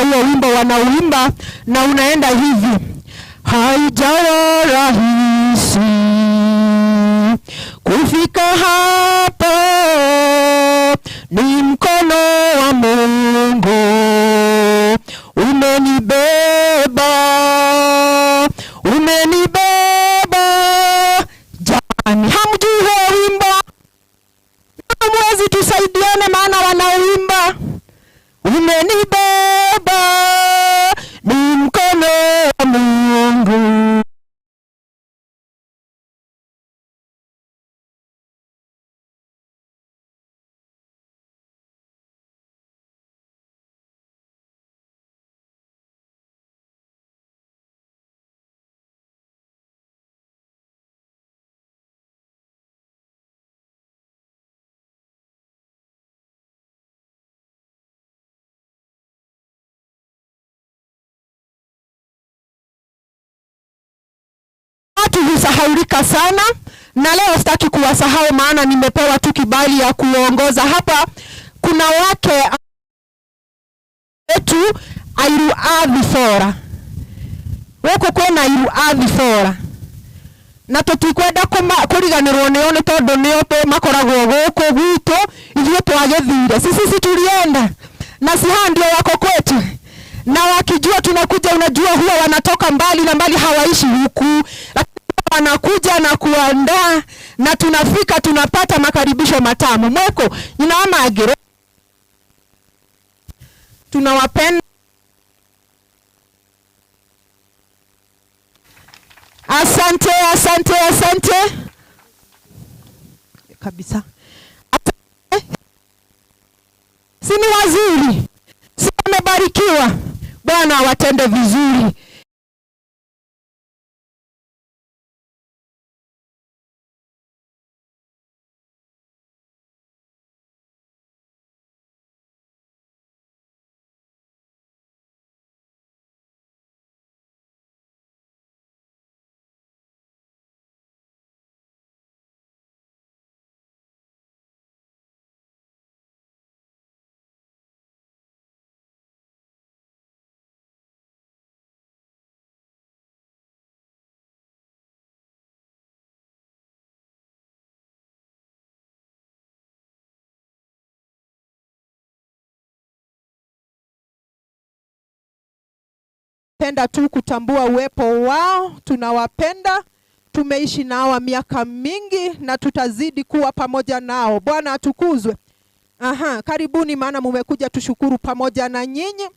huo wimbo wanauimba na unaenda hivi: haijawa rahisi kufika hapa, ni mkono wa Mungu umenibeba, umenibeba. Jamani, hamjui huo wimbo? Mwezi tusaidiane, maana wanauimba umenibeba, ni mkono wa Mungu. Tulisahaulika sana, na leo sitaki kuwasahau, maana nimepewa tu kibali ya kuongoza hapa. Kuna wake wetu airu athifora weko kwena airu athifora, na tutikwenda kuriganirwo nio ni tondu nio makoragwo guku gwitu ithuĩ twagethire. Sisi tulienda na si ndio wako kwetu, na wakijua tunakuja, unajua huwa wanatoka mbali na mbali, hawaishi huku, wanakuja na kuandaa, na tunafika tunapata makaribisho matamu. Mweko inaama agire, tunawapenda. Asante, asante, asante kabisa. Sini wazuri, si wamebarikiwa. Bwana awatende vizuri. Penda tu kutambua uwepo wao, tunawapenda, tumeishi nao miaka mingi na tutazidi kuwa pamoja nao. Bwana atukuzwe. Karibuni, maana mumekuja tushukuru pamoja na nyinyi.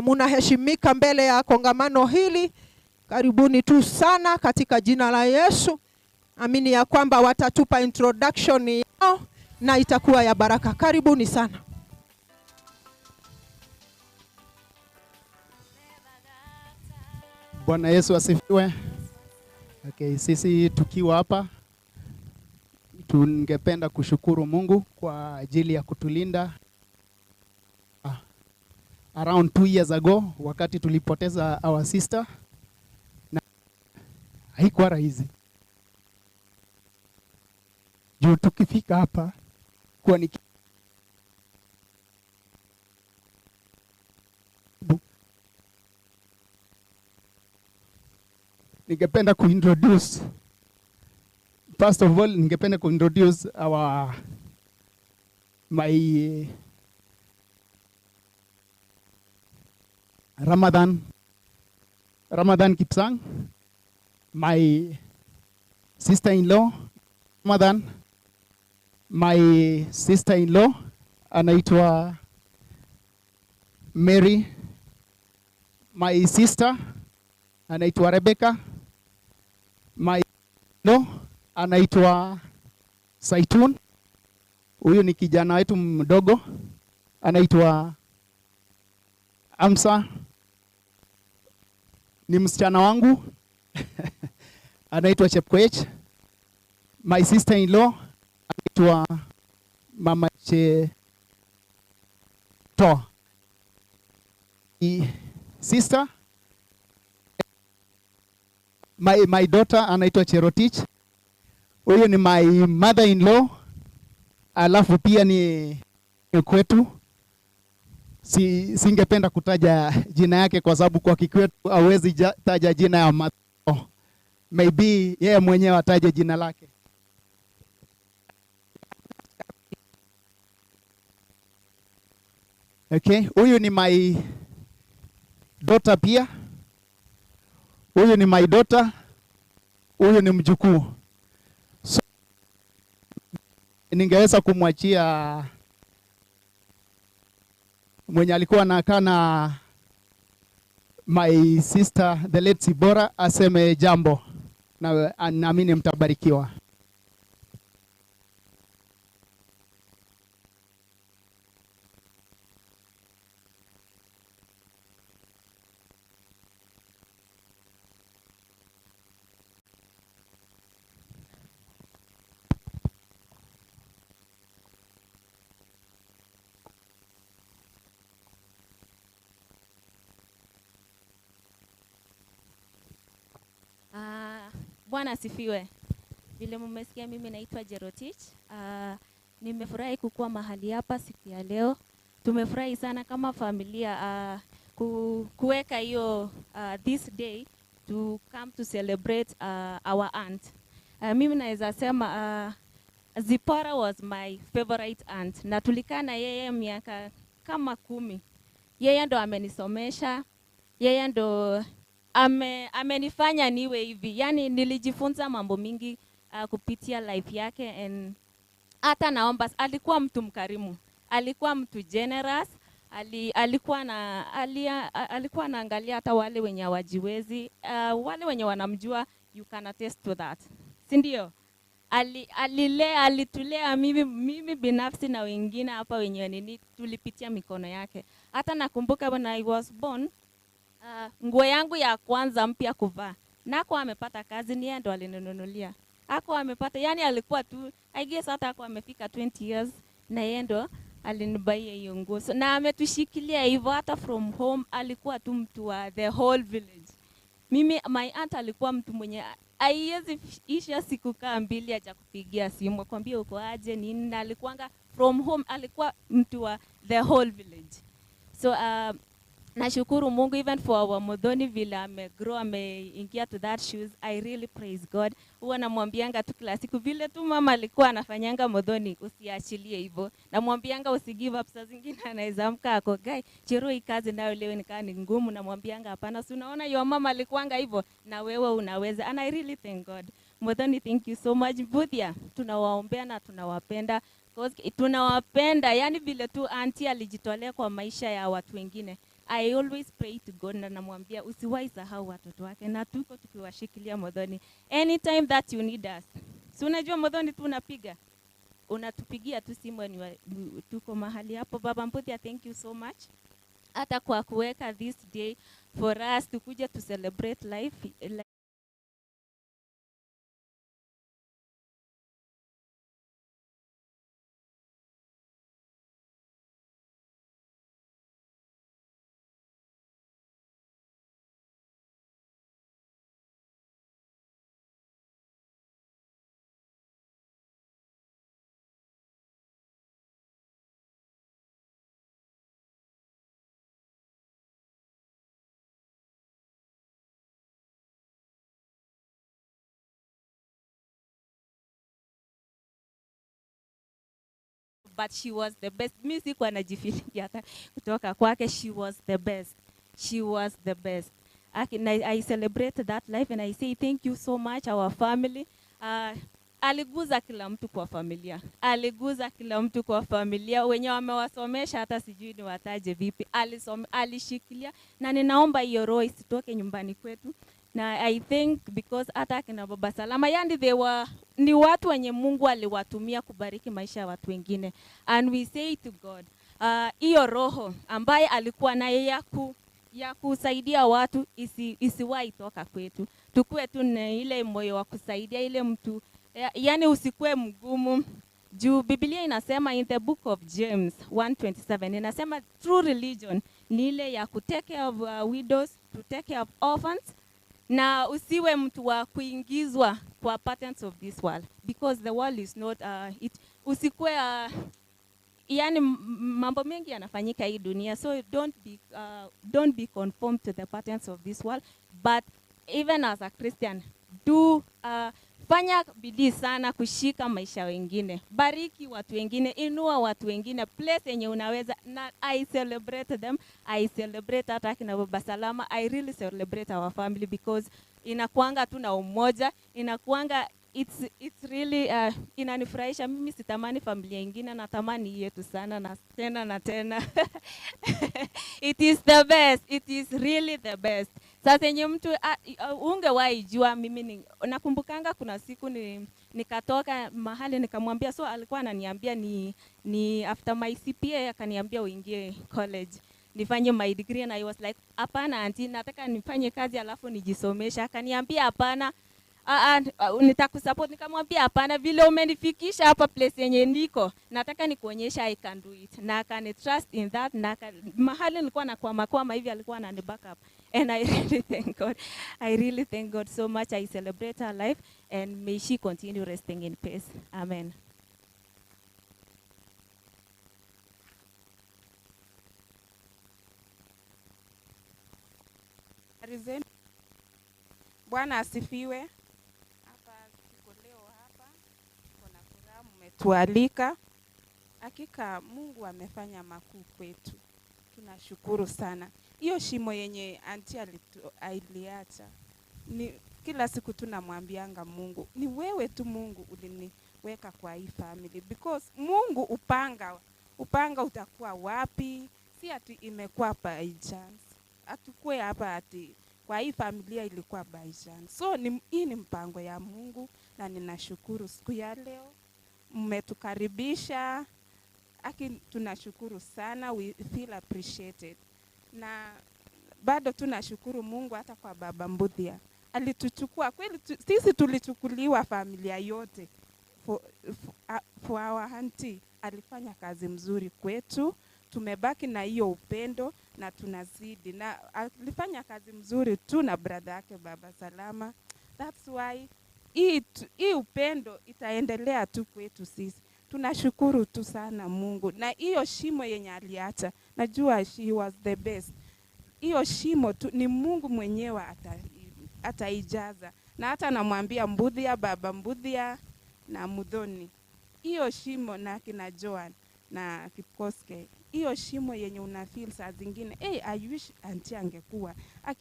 Munaheshimika mbele ya kongamano hili. Karibuni tu sana katika jina la Yesu. Amini ya kwamba watatupa introduction yao na itakuwa ya baraka. Karibuni sana. Bwana Yesu asifiwe. Okay, sisi tukiwa hapa tungependa kushukuru Mungu kwa ajili ya kutulinda. Around 2 years ago, wakati tulipoteza our sister, na haikuwa rahisi. Juu tukifika hapa kwa ningependa kuintroduce, first of all, ningependa kuintroduce my Ramadan Kipsang, my sister-in-law Ramadan, my sister-in-law anaitwa Mary, my sister anaitwa Rebecca, my no anaitwa Saitun. Huyu ni kijana wetu mdogo anaitwa Amsa. Ni msichana wangu anaitwa Chepkoech. My sister-in-law anaitwa Mama To. Sister, my daughter anaitwa Cherotich. Huyo ni my mother-in-law. Alafu pia ni kwetu. singependa kutaja jina yake kwa sababu kwa Kikwetu hawezi taja jina ya Mateo. Maybe yeye mwenyewe ataje jina lake. Okay, huyu ni my daughter pia. Huyu ni my daughter. Huyu ni mjukuu. So, ningeweza kumwachia mwenye alikuwa anakaa na my sister the late Zipporah aseme jambo, na naamini mtabarikiwa. Bwana asifiwe. Vile mmesikia, mimi naitwa Njoroge. Nimefurahi kukuwa mahali hapa siku ya leo. Tumefurahi sana kama familia kuweka hiyo this day to come to celebrate our aunt. Mimi naweza sema Zipporah was my favorite aunt, na tulikaa na yeye miaka kama 10. Yeye ndo amenisomesha, yeye ndo amenifanya niwe hivi. Yani nilijifunza mambo mingi kupitia life yake, and hata naomba, alikuwa mtu mkarimu, alikuwa mtu generous, alikuwa anaangalia hata wale wenye hawajiwezi, wale wenye wanamjua, you can attest to that. Si ndio? Alitulea mimi binafsi na wengine hapa wenye tulipitia mikono yake. Hata nakumbuka when I was born, nguo yangu ya kwanza mpya kuvaa, nako amepata kazi, ni yeye ndo alininunulia. Ako amepata, yani alikuwa tu, I guess hata ako amefika 20 years na yeye ndo alinibaia hiyo nguo. So, na ametushikilia hivyo hata from home. Alikuwa tu mtu wa the whole village. My aunt alikuwa mtu mwenye haiwezi isha siku kaa 2 acha kupigia simu kwambia uko aje nini, na alikuanga from home, alikuwa mtu wa the whole village. So nashukuru Mungu even for our Modoni vile amegrow, ameingia to that shoes. I really praise God. Huwa namwambianga tu kila siku vile tu mama alikuwa anafanyanga Modoni, usiachilie hivyo. Namwambianga usigive up. Saa zingine anaweza amka ako guy, Chero hii kazi nayo leo nikaa ni ngumu, namwambianga hapana, si unaona your mama alikuanga hivyo na wewe unaweza. And I really thank God. Modoni, thank you so much. Budia, tunawaombea na tunawapenda. Tunawapenda, yani vile tu auntie alijitolea kwa maisha ya watu wengine. I always pray to God na namwambia usiwahi sahau watoto wake, na tuko tukiwashikilia Modoni anytime that you need us. Si unajua Modoni tu unatupigia tu simu, tuko mahali hapo. Baba Mbuthia, thank you so much hata kwa kuweka this day for us tukuje to celebrate life. But she was the best. Music wanajifikia kutoka kwake. She was the best. She was the best. I celebrate that life and I say thank you so much our family. Aliguza kila mtu kwa familia. Aliguza kila mtu kwa familia. Wenye wamewasomesha hata sijui ni wataje vipi. Alishikilia, na ninaomba hiyo roho isitoke nyumbani kwetu. Na I think because hata kina Baba Salama, yani ni watu wenye Mungu aliwatumia kubariki maisha ya watu wengine. And we say to God, hiyo roho ambaye alikuwa naye ya kusaidia watu isiwahi toka kwetu. Tukue tu na ile moyo wa kusaidia ile mtu, yani usikue mgumu. Juu Biblia inasema in the book of James 1:27 inasema true religion ni ile ya take care of widows, to take care of orphans, na usiwe mtu wa kuingizwa kwa patterns of this world, because the world is not usikue yani mambo mengi yanafanyika hii dunia, so don't be conformed to the patterns of this world, but even as a Christian, do fanya bidii sana kushika maisha wengine, bariki watu wengine, inua watu wengine place yenye unaweza. Na I celebrate them, I celebrate hata kina Baba Salama, I really celebrate our family because inakuanga tu na umoja, inakuanga it's really inanifurahisha. Mimi sitamani familia nyingine, natamani yetu sana na tena na tena. It is the best, it is really the best. Sasa yenye mtu ungewahi jua, mimi nakumbukanga kuna siku nikatoka mahali nikamwambia, so alikuwa ananiambia ni after my CPA akaniambia uingie college nifanye my degree, and I was like hapana auntie, nataka nifanye kazi alafu nijisomesha. Akaniambia hapana, nitakusupport. Nikamwambia hapana, vile umenifikisha hapa place yenye niko, nataka nikuonyesha I can do it, na can trust in that. Na mahali nilikuwa nakwama hivi alikuwa anani back up, and I really thank God. I really thank God so much. I celebrate her life, and may she continue resting in peace. Amen. Bwana asifiwe. Hapa tuko leo hapa, kuna furaha mmetualika. Hakika Mungu amefanya makuu kwetu. Tunashukuru sana. Hiyo shimo yenye auntie aliacha, ni kila siku tunamwambianga Mungu, ni wewe tu Mungu uliniweka kwa hii family, because Mungu upanga utakuwa wapi? Si ati imekuwa by chance. Atukue hapa ati kwa hii familia ilikuwa by chance. So hii ni mpango ya Mungu, na ninashukuru siku ya leo mmetukaribisha. Tunashukuru sana, we feel appreciated. Na bado tunashukuru Mungu hata kwa Baba Mbuthia. Alituchukua kweli, sisi tulichukuliwa familia yote. For our auntie, alifanya kazi mzuri kwetu. Tumebaki na hiyo upendo na tunazidi, na alifanya kazi mzuri tu na brother yake Baba Salama. That's why hii upendo itaendelea tu kwetu sisi. Tunashukuru tu sana Mungu. Na hiyo shimo yenye aliacha, najua she was the best. Hiyo shimo tu ni Mungu mwenyewe ataijaza. Na hata namwambia Mbuthia, Baba Mbuthia na Mudhoni, hiyo shimo na kina Joan na Kipkoske, hiyo shimo yenye unafeel saa zingine, I wish auntie angekuwa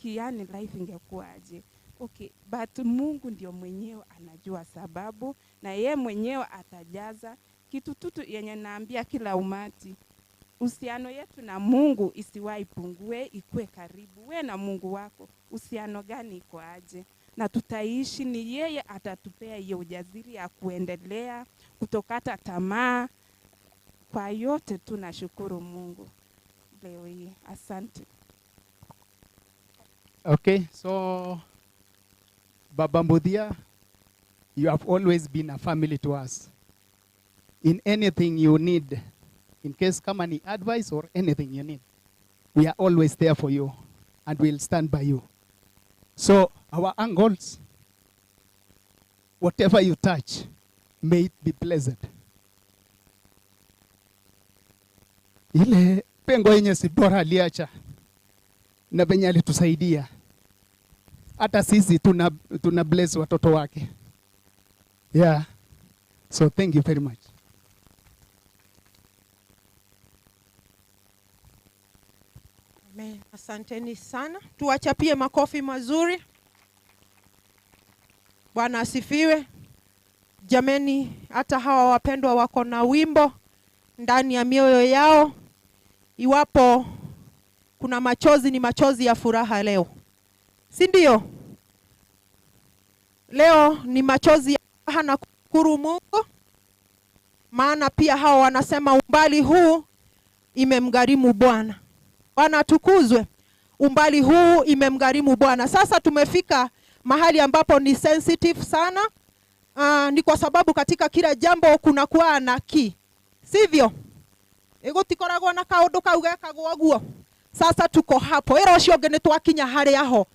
yani life ingekuwa aje. Okay, but Mungu ndio mwenyewe anajua sababu, na yeye mwenyewe atajaza. Kitu tutu yenye naambia kila umati, uhusiano yetu na Mungu isiwahi pungue, ikue karibu. We na Mungu wako uhusiano gani iko aje? Na tutaishi, ni yeye atatupea hiyo ujasiri ya kuendelea, kutokata tamaa. Kwa yote tunashukuru Mungu leo hii. Asante. Okay, so Baba Mbuthia, you have always been a family to us. In anything you need, in case kama ni advice or anything you need, we are always there for you and we'll stand by you. So our uncles, whatever you touch, may it be pleasant. Ile pengo yenye Zipporah aliacha na venye alitusaidia, hata sisi tuna bless watoto wake. Yeah. So thank you very much. Amen. Asanteni sana. Tuwachapie makofi mazuri. Bwana asifiwe. Jameni, hata hawa wapendwa wako na wimbo ndani ya mioyo yao. Iwapo kuna machozi, ni machozi ya furaha leo, si ndio? Leo ni machozi ya furaha na kushukuru Mungu, maana pia hao wanasema umbali huu imemgharimu Bwana. Bwana atukuzwe. Umbali huu imemgharimu Bwana. Sasa tumefika mahali ambapo ni sensitive sana. Ni kwa sababu katika kila jambo kuna kuwa na key, sivyo? Ego tikoragwo na kaundu kau gekagwo guo. Sasa tuko hapo. Ero cio ngene twakinya hari aho.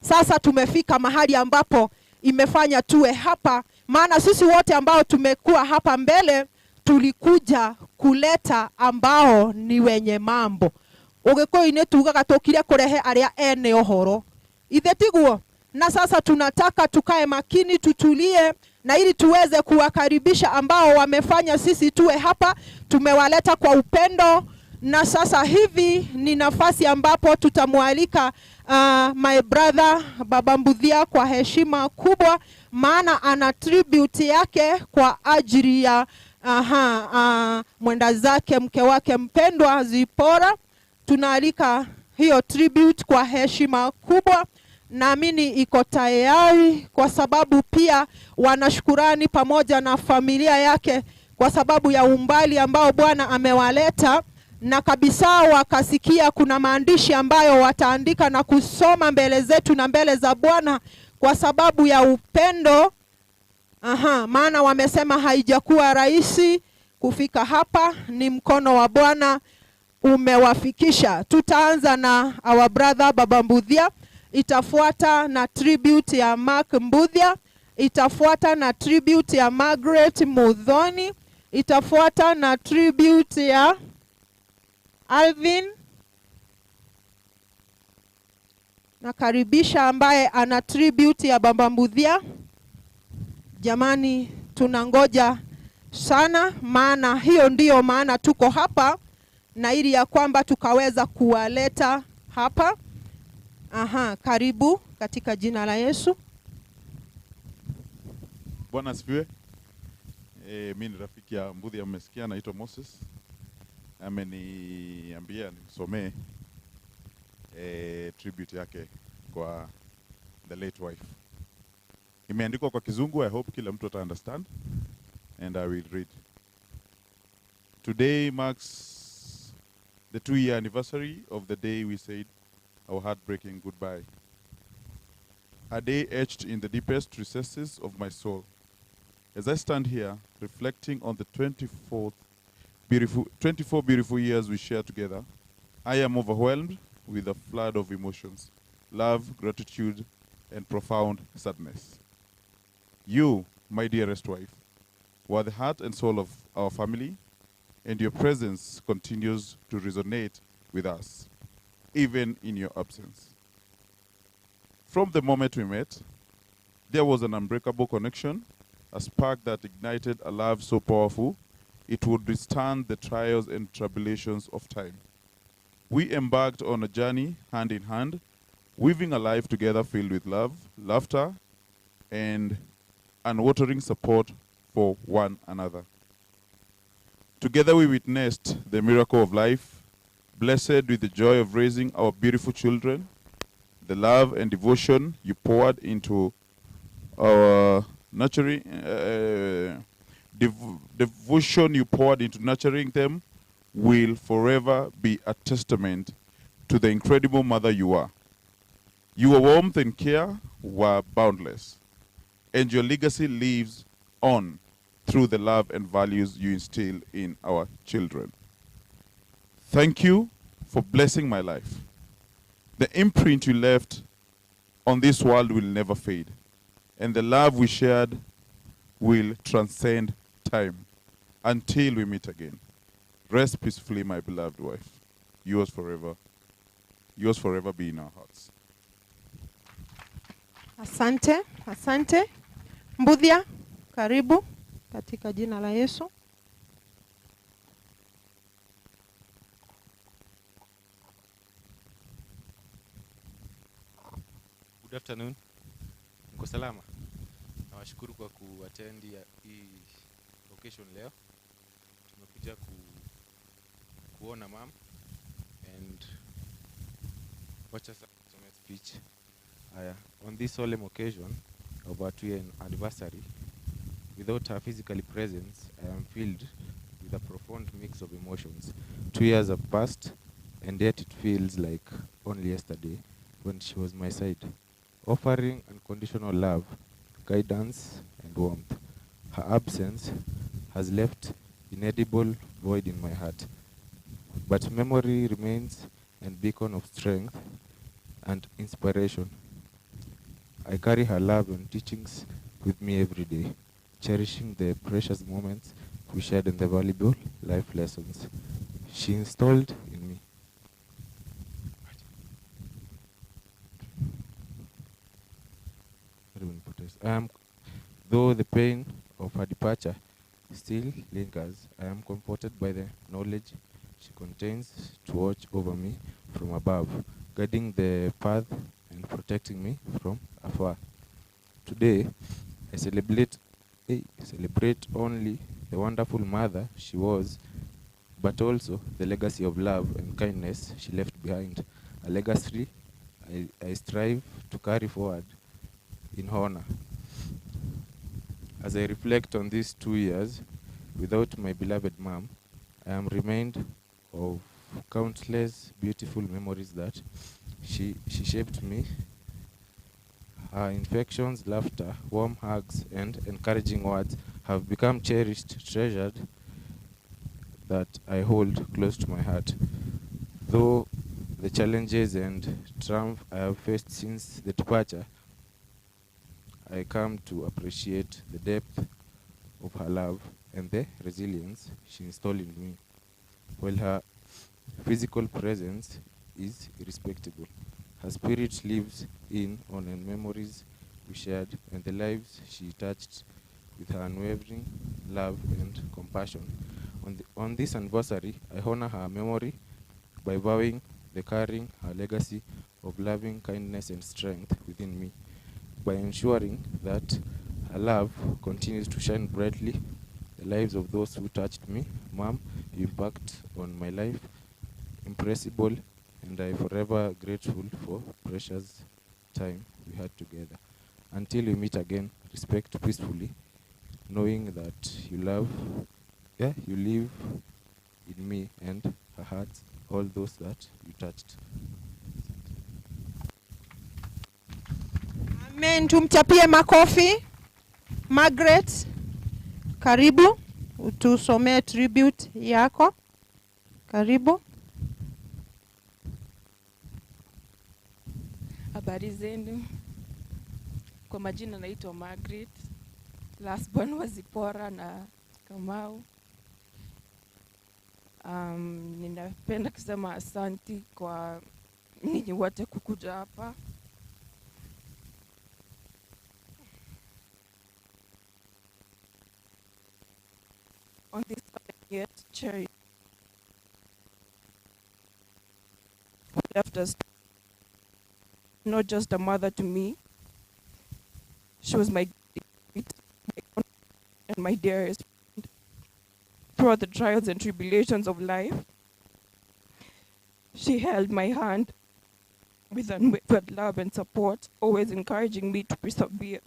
Sasa tumefika mahali ambapo imefanya tuwe hapa, maana sisi wote ambao tumekuwa hapa mbele tulikuja kuleta ambao ni wenye mambo. Ugikuyu-ini tugaga tukire kurehe aria ene ohoro. Ithe tiguo? Na sasa tunataka tukae makini, tutulie, na ili tuweze kuwakaribisha ambao wamefanya sisi tuwe hapa. Tumewaleta kwa upendo, na sasa hivi ni nafasi ambapo tutamwalika my brother Baba Mbudhia kwa heshima kubwa, maana ana tribute yake kwa ajili ya mwenda zake, mke wake mpendwa Zipporah. Tunaalika hiyo tribute kwa heshima kubwa. Naamini iko tayari, kwa sababu pia wanashukurani pamoja na familia yake kwa sababu ya umbali ambao Bwana amewaleta, na kabisa wakasikia kuna maandishi ambayo wataandika na kusoma mbele zetu na mbele za Bwana kwa sababu ya upendo. Maana wamesema haijakuwa rahisi kufika hapa, ni mkono wa Bwana umewafikisha. Tutaanza na our brother Baba Mbudhia, itafuata na tribute ya Mark Mbudhia, itafuata na tribute ya Margaret Mudhoni, itafuata na tribute ya Alvin. Nakaribisha ambaye ana tribute ya Baba Mbudhia. Jamani, tunangoja sana, maana hiyo ndiyo maana tuko hapa, na ili ya kwamba tukaweza kuwaleta hapa. Karibu katika jina la Yesu. Bwana asifiwe. Mimi ni rafiki ya Mbudhia, mmesikia, naitwa Moses. Ameniambia nimsomee tribute yake kwa the late wife. Imeandikwa kwa Kizungu, I hope kila mtu ata understand, and I will read. Today marks the 2-year anniversary of the day we said our heartbreaking goodbye. A day etched in the deepest recesses of my soul. As I stand here reflecting on the 24 beautiful years we shared together, I am overwhelmed with a flood of emotions, love, gratitude, and profound sadness. You, my dearest wife, were the heart and soul of our family, and your presence continues to resonate with us, even in your absence. From the moment we met, there was an unbreakable connection, a spark that ignited a love so powerful, it would withstand the trials and tribulations of time. We embarked on a journey hand in hand, weaving a life together filled with love, laughter, and unwavering support for one another. Together we witnessed the miracle of life, blessed with the joy of raising our beautiful children, the love and devotion you poured into our nurturing, devotion you poured into nurturing them will forever be a testament to the incredible mother you are. Your warmth and care were boundless, and your legacy lives on through the love and values you instill in our children. Thank you for blessing my life. The imprint you left on this world will never fade, and the love we shared will transcend time until we meet again. Rest peacefully, my beloved wife. Yours forever be in our hearts. Asante, asante. Mbudhia, karibu katika jina la Yesu. Good afternoon. Mko salama? Nawashukuru kwa kuattend hii occasion leo. Tumekuja kuona mom and watch us some speech. On this solemn occasion of our 2-year anniversary, without her physical presence, I am filled with a profound mix of emotions. 2 years have passed, and yet it feels like only yesterday when she was my side, offering unconditional love, guidance, and warmth. Her absence has left inedible void in my heart, but memory remains a beacon of strength and inspiration. I carry her love and teachings with me every day, cherishing the precious moments we shared and the valuable life lessons she installed in me. Though the pain of her departure still lingers, I am comforted by the knowledge she contains to watch over me from above, guiding the path and protecting me from afar. Today, I celebrate only the wonderful mother she was, but also the legacy of love and kindness she left behind, a legacy I strive to carry forward in honor. As I reflect on these 2 years without my beloved mom, I am reminded of countless beautiful memories that she shaped me. Her infections, laughter, warm hugs, and encouraging words have become cherished, treasured that I hold close to my heart. Though the challenges and triumph I have faced since the departure, I come to appreciate the depth of her love and the resilience she installed in me. While her physical presence is irrespectable, her spirit lives on memories we shared and the lives she touched with her unwavering love and compassion. On this anniversary, I honor her memory by vowing the carrying her legacy of loving kindness and strength within me, by ensuring that her love continues to shine brightly the lives of those who touched me. Mom, your impact on my life impressible, and I forever grateful for precious time we had together. Until we meet again, respect peacefully, knowing that you live in me and her heart, all those that you touched. Amen. Tumchapie makofi. Margaret, karibu utusomee tribute yako. Karibu. Habari zenu. Kwa majina naitwa Margaret. Last born wa Zipporah na Kamau. Ninapenda kusema asanti kwa ninyi wote kukuja hapa. On this year to cherry left us not just a mother to me. She was my and my dearest friend. Throughout the trials and tribulations of life, she held my hand with unwavering love and support, always encouraging me to persevere.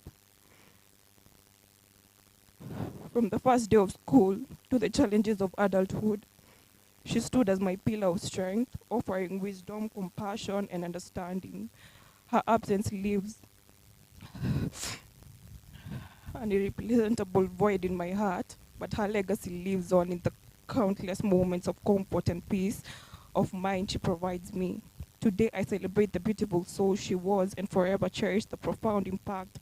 From the first day of school to the challenges of adulthood, she stood as my pillar of strength, offering wisdom, compassion, and understanding. Her absence leaves an irreplaceable void in my heart, but her legacy lives on in the countless moments of comfort and peace of mind she provides me. Today, I celebrate the beautiful soul she was and forever cherish the profound impact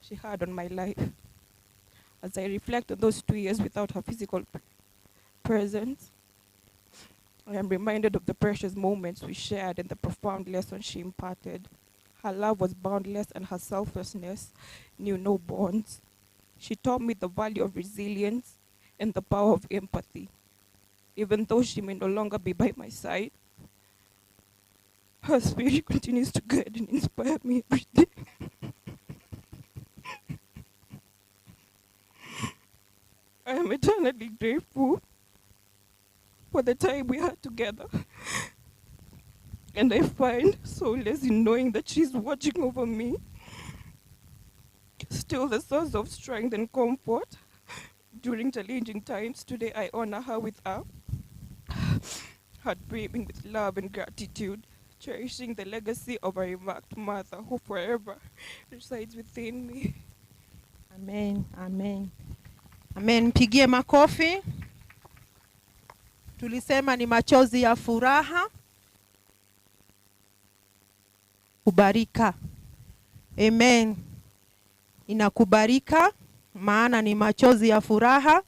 she had on my life. As I reflect on those 2 years without her physical presence, I am reminded of the precious moments we shared and the profound lessons she imparted. Her love was boundless and her selflessness knew no bounds. She taught me the value of resilience and the power of empathy. Even though she may no longer be by my side, her spirit continues to guide and inspire me every day. I am eternally grateful for the time we had together. And I find solace in knowing that she's watching over me. Still the source of strength and comfort during challenging times. Today I honor her with a heart brimming with love and gratitude, cherishing the legacy of our remarked mother who forever resides within me. Amen. Amen. Amen. Mpigie makofi. Tulisema ni machozi ya furaha. Kubarika. Amen. Inakubarika. maana ni machozi ya furaha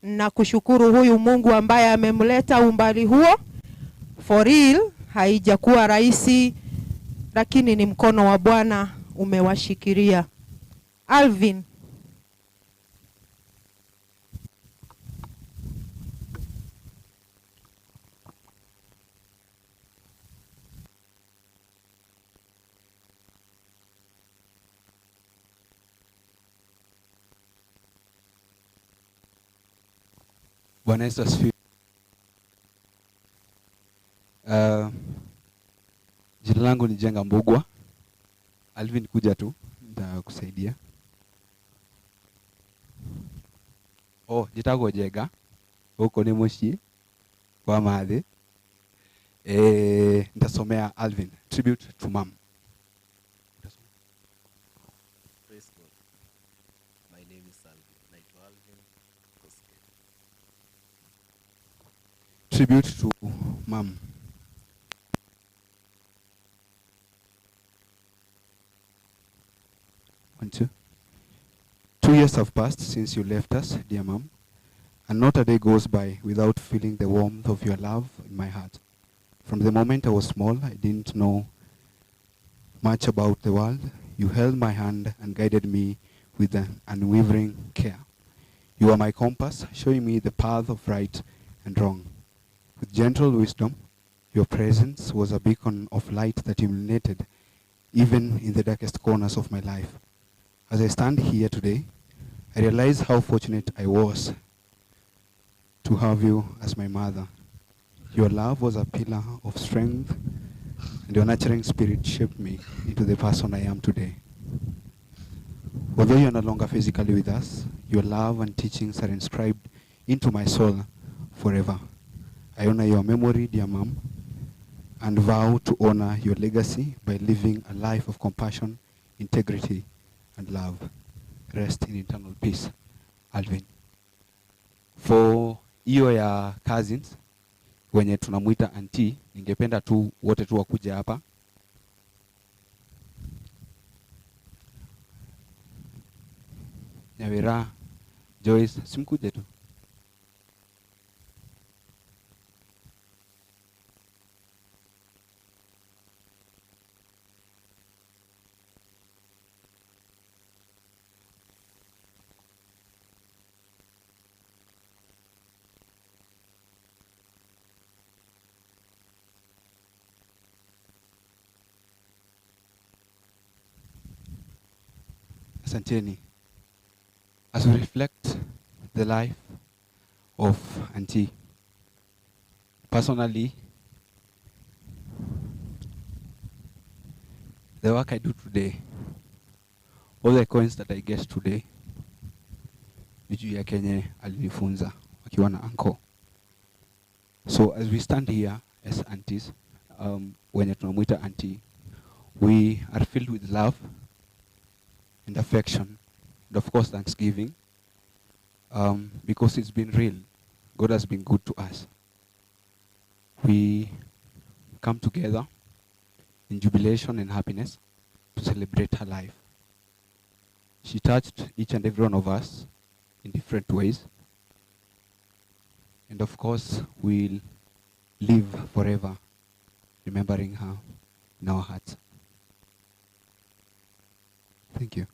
na kushukuru huyu Mungu ambaye amemleta umbali huo. For real, haijakuwa rahisi, lakini ni mkono wa Bwana umewashikilia. Alvin. Bwana Yesu asifiwe. Jina langu ni Jenga Mbugwa. Alvin, kuja tu, nitakusaidia. Jitagwo Jega. Huko ni Moshi kwa Mathi. Nitasomea Alvin, tribute to mom. Praise God. My name is Alvin. Naitwa Alvin Koske. Tribute to mom. One, two. 2 years have passed since you left us, dear mom, and not a day goes by without feeling the warmth of your love in my heart. From the moment I was small, I didn't know much about the world. You held my hand and guided me with an unwavering care. You are my compass, showing me the path of right and wrong. With gentle wisdom, your presence was a beacon of light that illuminated even in the darkest corners of my life. As I stand here today, I realize how fortunate I was to have you as my mother. Your love was a pillar of strength, and your nurturing spirit shaped me into the person I am today. Although you are no longer physically with us, your love and teachings are inscribed into my soul forever. I honor your memory, dear mom, and vow to honor your legacy by living a life of compassion, integrity, and love. Rest in eternal peace, Alvin. For hiyo ya cousins wenye tunamuita auntie, ningependa tu wote tu wakuja hapa. Nyawira, Joyce, simkuje tu. Asanteni. As we reflect the life of Auntie, personally, the work I do today, all the coins that I get today, ni juu ya kenye alinifunza akiwa na uncle. So as we stand here as aunties, wenye tunamuita auntie, we are filled with love and affection, and of course thanksgiving, because it's been real. God has been good to us. We come together in jubilation and happiness to celebrate her life. She touched each and every one of us in different ways, and of course we'll live forever remembering her in our hearts. Thank you.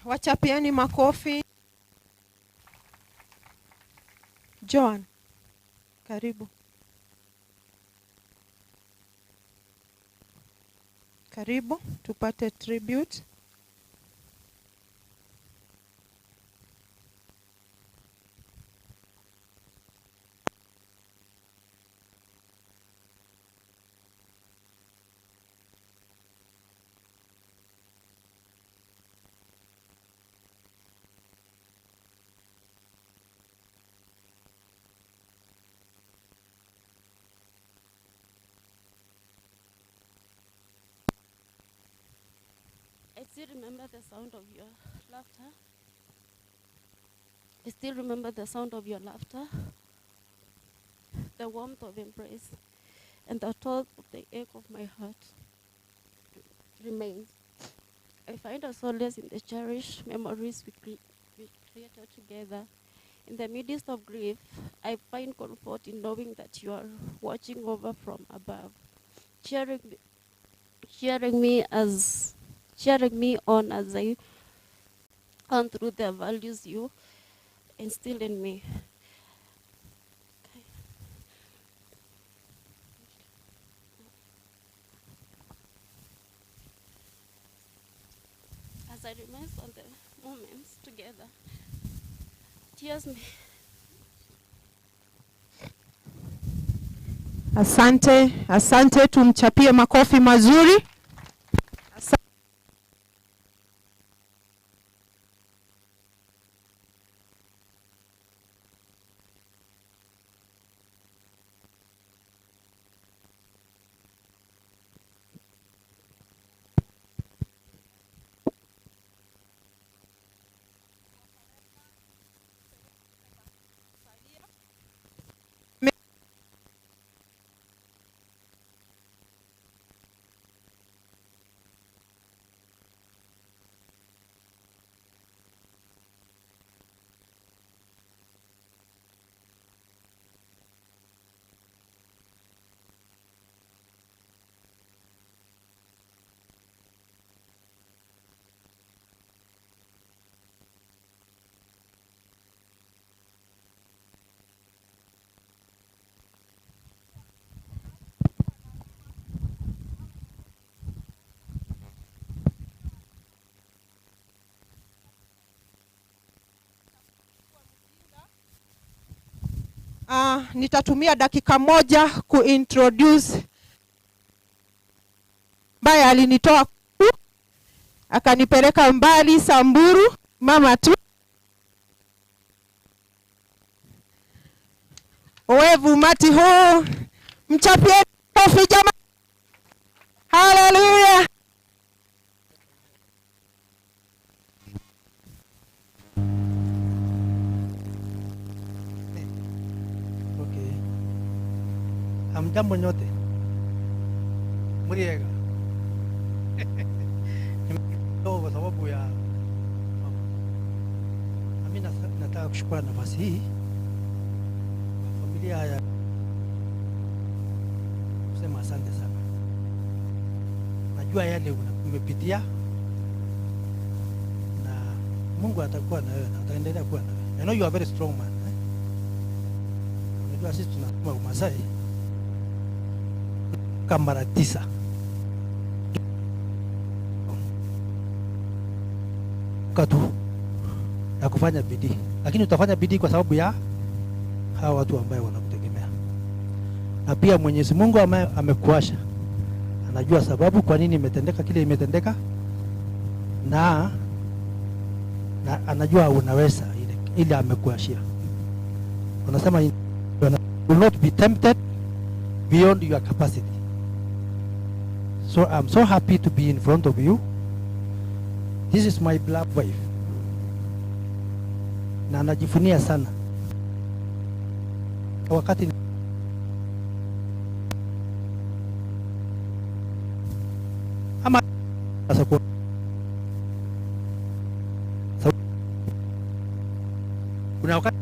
Wachapieni makofi. Joan, karibu. Karibu, tupate tribute. I still remember the sound of your laughter. I still remember the sound of your laughter, the warmth of embrace, and the thought of the ache of my heart remains. I find a solace in the cherished memories we created together. In the midst of grief, I find comfort in knowing that you are watching over from above, cheering me on as I on through the values you instill in me. As I reminisce on the moments together, tears may Asante, asante, tumchapie makofi mazuri. Nitatumia dakika moja kuintroduce ambaye alinitoa akanipeleka mbali Samburu, mama tu. Owevu mati huu, mchapie kofi jamaa. Hallelujah. Okay. Hamjambo nyote. Muriega. Kwa sababu ya mimi nataka kuchukua nafasi hii kwa familia ya kusema asante sana. Najua yale umepitia na Mungu atakuwa na wewe na ataendelea kuwa na wewe. I know you are very strong man. Unajua sisi tunasema Umasai kama mara 9 tu ya kufanya bidii, lakini utafanya bidii kwa sababu ya hawa watu ambao wanakutegemea, na pia Mwenyezi Mungu amekuasha, anajua sababu kwa nini imetendeka kile imetendeka, na anajua unaweza ile amekuashia. Wanasema you will not be tempted beyond your capacity. So I'm so happy to be in front of you. This is my beloved wife. Na najifunia sana. Wakati ama kuna wakati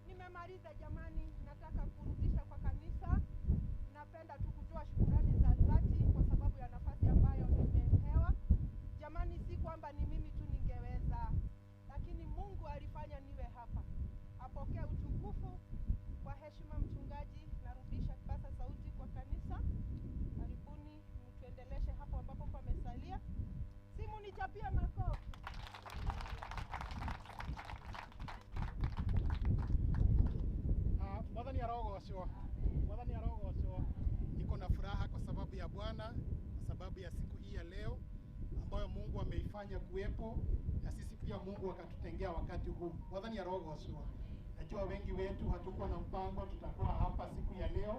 Nimemaliza jamani, nataka kurudisha kwa kanisa. Napenda tu kutoa shukrani za dhati niwe hapa. Apokee utukufu. Kwa heshima mchungaji, narudisha kipaza sauti kwa kanisa. Karibuni mtuendeleshe hapo ambapo pamesalia. Simu nichapie makofi. Mwathani arogocwo. Mwathani arogocwo. Niko na furaha kwa sababu ya Bwana, kwa sababu ya siku hii ya leo ambayo Mungu ameifanya kuwepo, na sisi pia Mungu akatutengea wakati huu. Mwathani arogocwo. Najua wengi wetu hatukuwa na mpango tutakuwa hapa siku ya leo,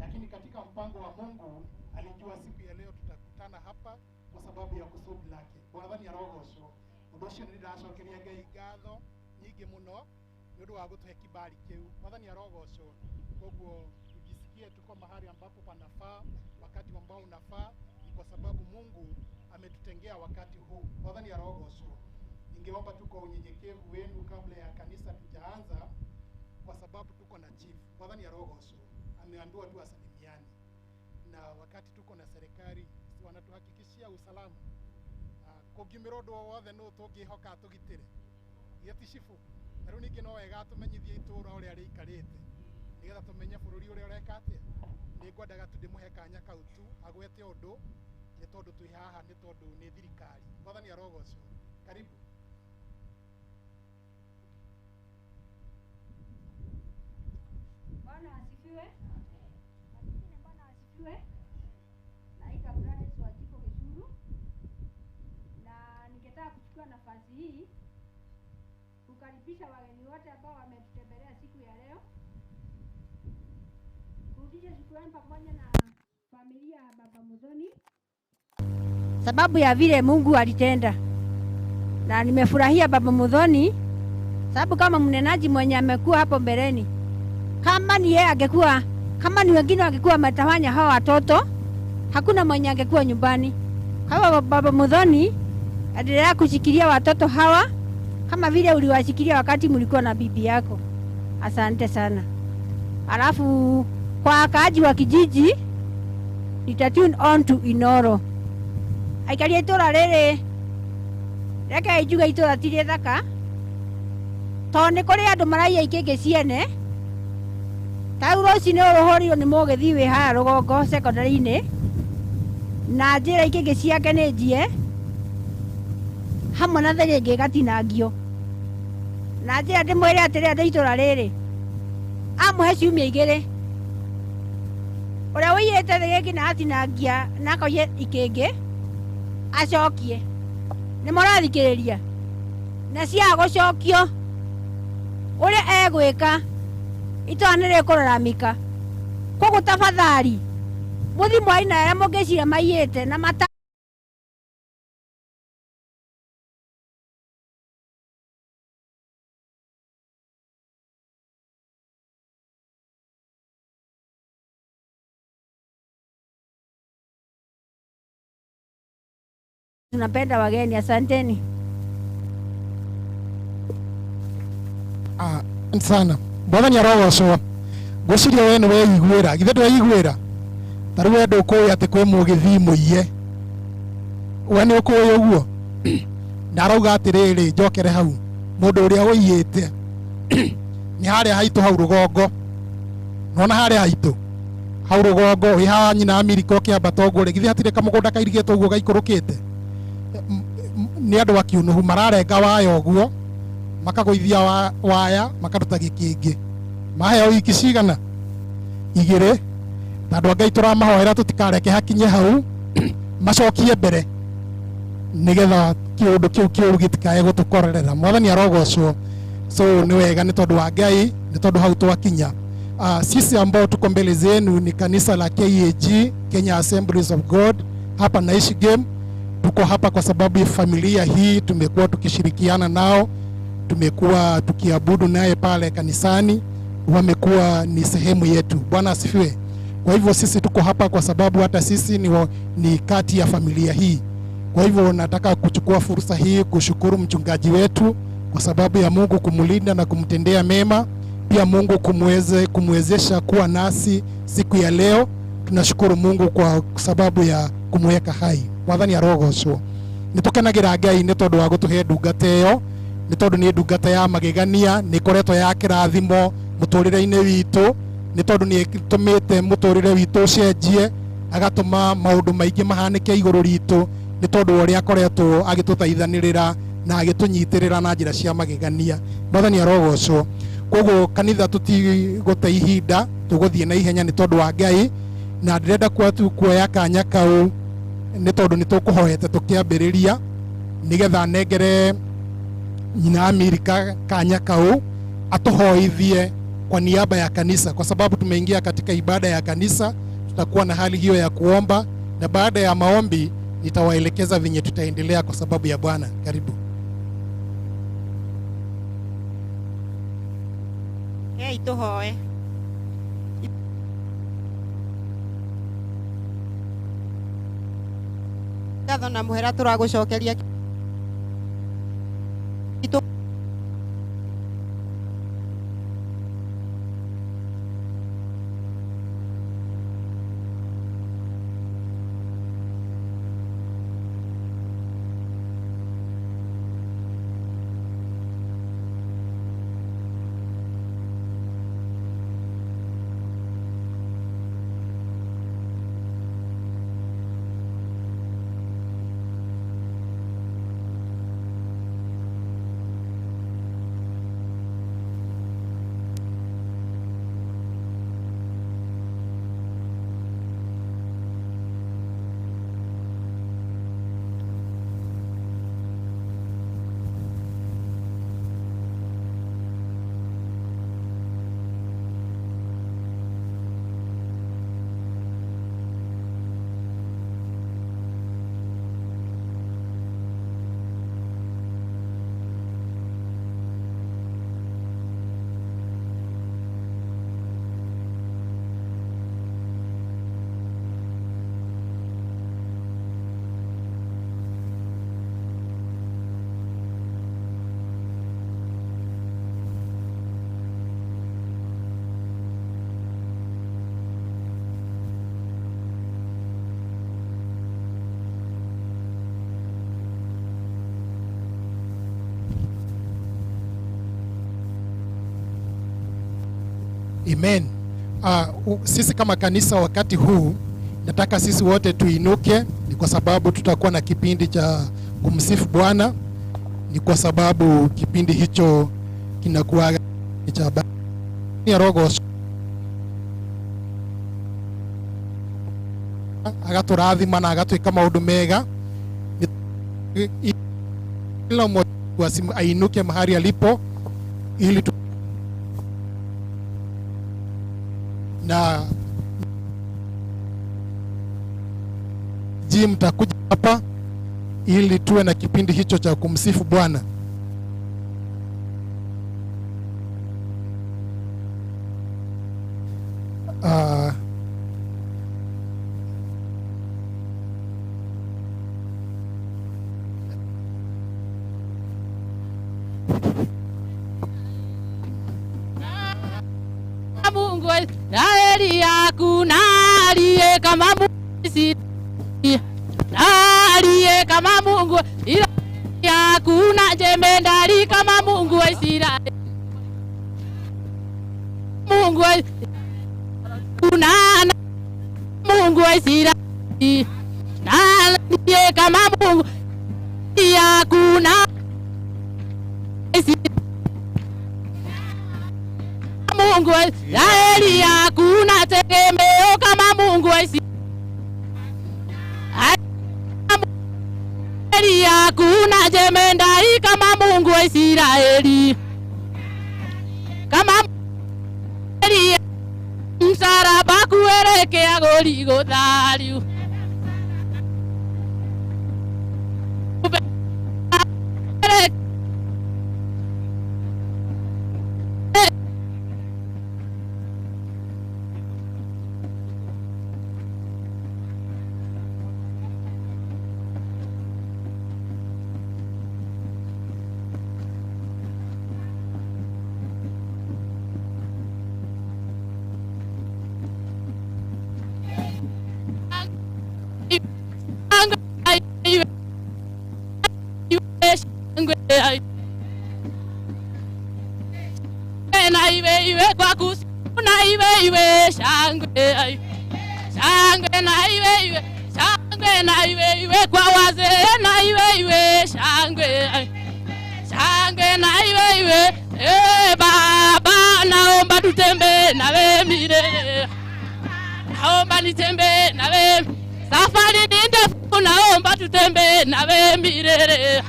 lakini katika mpango wa Mungu alijua siku ya leo tutakutana hapa kwa sababu ya kusudi lake. Mwathani arogocwo. Ũndũ ũcio nĩ ndĩracokeria Ngai ngatho nyingĩ mũno nĩ ũndũ wa gũtũhe kibali kĩu. Mwathani arogocwo. Koguo tujisikie tuko mahali ambapo panafaa, wakati ambao unafaa, ni kwa sababu Mungu ametutengea wakati huu. Mwathani arogocwo. Ningeomba tu kwa unyenyekevu wenu kabla ya kanisa tujaanza, kwa sababu tuko na chief. Mwathani arogocwo. Ameambiwa tu asalimiane. Na wakati tuko na serikali wanatuhakikishia usalama. Kũngiumĩra wothe no tũngĩhoka tũgitĩre. Gĩti cifu. Na rĩu ningĩ no wega tũmenyithie itũũra ũrĩa rĩikarĩte, nĩgetha tũmenye bũrũri ũrĩa ũreka atĩa. Nĩngwendaga tu ndĩmũhe kanya kau tu agwete ũndũ, nĩ tondũ twĩ haha nĩ tondũ nĩ thirikari. Mwathani arogocwo. Karibu. Bwana asifiwe. Bwana asifiwe. Naitwa Gladys wa Jiko Gishuru, na ningetaka kuchukua nafasi hii kukaribisha wageni wote ambao wametutembelea siku ya leo, kurudisha shukrani pamoja na familia ya Baba Muthoni sababu ya vile Mungu alitenda, na nimefurahia Baba Muthoni sababu kama mnenaji mwenye amekuwa hapo mbeleni, kama ni yeye angekuwa, kama ni wengine wangekuwa wametawanya hawa watoto, hakuna mwenye angekuwa nyumbani. Kwa hiyo Baba Muthoni, endelea kushikilia watoto hawa kama vile uliwashikilia wakati mlikuwa na bibi yako. Asante sana. Alafu kwa wakaaji wa kijiji, nitatune on to Inoro. Aikari itura riri reke ijuga itura tiri thaka, to ni kuri andu maraiya ikenge ciene. Tau rucini uruhorirwo ni mugithi wi haya Rugongo secondary-ini, na njira ikenge ciake ni njie hamwe na theri ingĩ gatinangio, na njĩra ndĩmwĩre atĩrĩ andũ itũra rĩrĩ amũhe ciumia 2, ũrĩa wĩirĩte thĩ gĩkĩ na atinangia na akoiye ikĩngĩ acokie. Nĩ mũrathikĩrĩria? Na cia gũcokio ũrĩa egwĩka itũra nĩ rĩkũraramĩka. Koguo tafadhali mũthi mwaina arĩa mũngĩcira maiyĩte na mata tunapenda wageni. Asanteni. Sana. Mwathani arogocwo. Ngwĩciria we nĩ weiguĩra. Githĩ ndweiguĩra? Ta rĩu we ndũkũĩ atĩ kwĩ mũgĩthi mũiye. We nĩ ũkũĩ ũguo? Na arauga atĩrĩrĩ, njokere hau. Mũndũ ũrĩa ũiyĩte nĩ harĩa haitũ hau Rugongo. Nona harĩa haitũ hau Rugongo wĩ haha nyina Amerika ũkĩambata ũguo rĩ, githĩ hatirĩ kamũgũnda kairigĩtwo ũguo gaikũrũkĩte? Nĩ andũ akiunuhu mararenga waya ũguo, makagũithia waya, makaruta gĩkĩngĩ. Maheo wiki cigana? 2. Tondũ Ngai tũramahoera tũtikareke hakinye hau, macokie mbere nĩgetha kĩũndũ kĩu kĩũru gĩtikae gũtũkorerera. Mwathani arogocwo. So nĩ wega nĩ tondũ wa Ngai, nĩ tondũ hau twakinya. Sisi ambao tuko mbele zenu ni kanisa la KAG, Kenya Assemblies of God, hapa naishi game. Tuko hapa kwa sababu ya familia hii, tumekuwa tukishirikiana nao, tumekuwa tukiabudu naye pale kanisani, wamekuwa ni sehemu yetu. Bwana asifiwe. Kwa hivyo sisi tuko hapa kwa sababu hata sisi ni kati ya familia hii. Kwa hivyo nataka kuchukua fursa hii kushukuru mchungaji wetu kwa sababu ya Mungu kumlinda na kumtendea mema, pia Mungu kumwezesha kuwa nasi siku ya leo. Tunashukuru Mungu kwa sababu ya kumweka hai. Mwathani arogocwo. Nitukenagira Ngai nĩ tondũ wa gũtũhe ndungata ĩyo, nĩ tondũ nĩ ndungata ya magegania, nĩ koretwo ya kĩrathimo mũtũrĩre-inĩ witũ, nĩ tondũ nĩ ĩtũmĩte mũtũrĩre witũ ũcenjie, agatũma maũndũ maingĩ mahanĩke igũrũ ritũ, nĩ tondũ wa ũrĩa akoretwo agĩtũthaithanĩrĩra na agĩtũnyitĩrĩra na njĩra cia magegania. Mwathani arogocwo. Koguo kanitha tũtigũte ihinda, tũgũthiĩ na ihenya nĩ tondũ wa Ngai, na ndĩrenda kuoya kanya kau nĩ tondũ nĩ tũkũhoete tũkĩambĩrĩria, nĩgetha nengere nyina Amerika kanya kau atuhoithie kwa niaba ya kanisa, kwa sababu tumeingia katika ibada ya kanisa. Tutakuwa na hali hiyo ya kuomba, na baada ya maombi nitawaelekeza venye tutaendelea kwa sababu ya Bwana. Karibu. Ituhoe. Ngatho na muhera turagucokeria Amen. Sisi kama kanisa wakati huu nataka sisi wote tuinuke, ni kwa sababu tutakuwa na kipindi cha kumsifu Bwana. Ni kwa sababu kipindi hicho kinakuwa cha Njoroge agaturathima na agatwika maundu mega. Kila mmoja ainuke mahali alipo ili na mtakuja hapa ili tuwe na kipindi hicho cha kumsifu Bwana. Mungu na heri yaku na aliye kama Mungu aliye kama Mungu ila hakuna jemedari kama Mungu wa Israeli. Mungu kuna Mungu wa Israeli na aliye kama Mungu hakuna Mungu wa Israeli hakuna tegemeo kama Mungu wa Israeli. Hakuna jemedari kama Mungu wa Israeli. Kama msalaba kuelekea Golgotha. na iwe kwa kusifu na iwe shangwe na iwe shangwe na iwe kwa wazee na iwe shangwe na iwe Baba naomba tutembe na wewe milele, naomba nitembe na wewe, safari ni ndefu, naomba tutembe na wewe milele,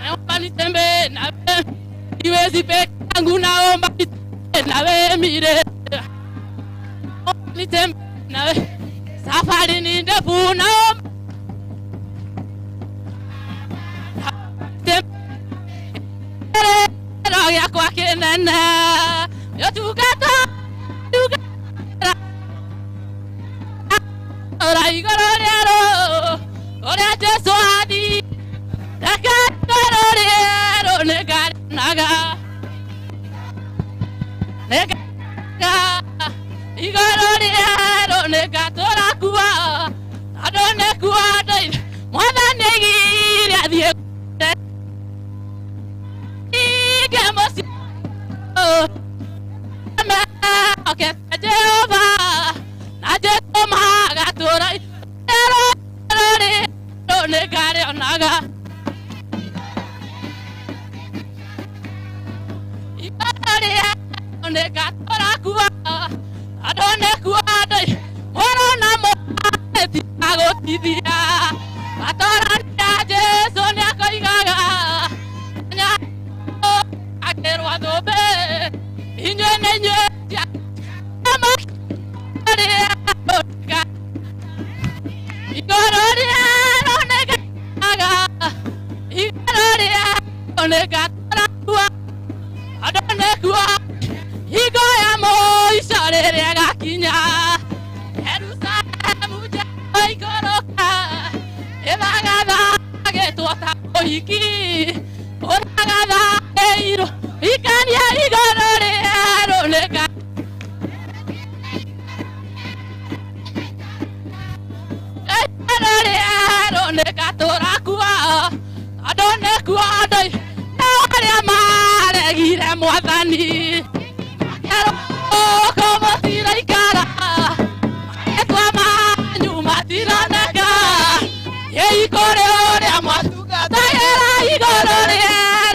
naomba nitembe na wewe, siwezi peke yangu, naomba nitembe na wewe milele, naomba nitembe na wewe, safari ni ndefu, naomba ya kwa kenana yo tukata ora igorero ora Jesu adi takarero naga igorero negatora kuwa adone kuwa dai mwana negiri adie okay, Jehovah, na Jehovah gatora, ne kare onaga, ne gatora kuwa, adone kuwa dai, moro na mo eti ago tidia, gatora ni Jesu ni akoigaga, nya akero adobe. Inye Mwadhani como tira y cara tu ama nyuma tira naga ye ikore ore amatuga tayera igorore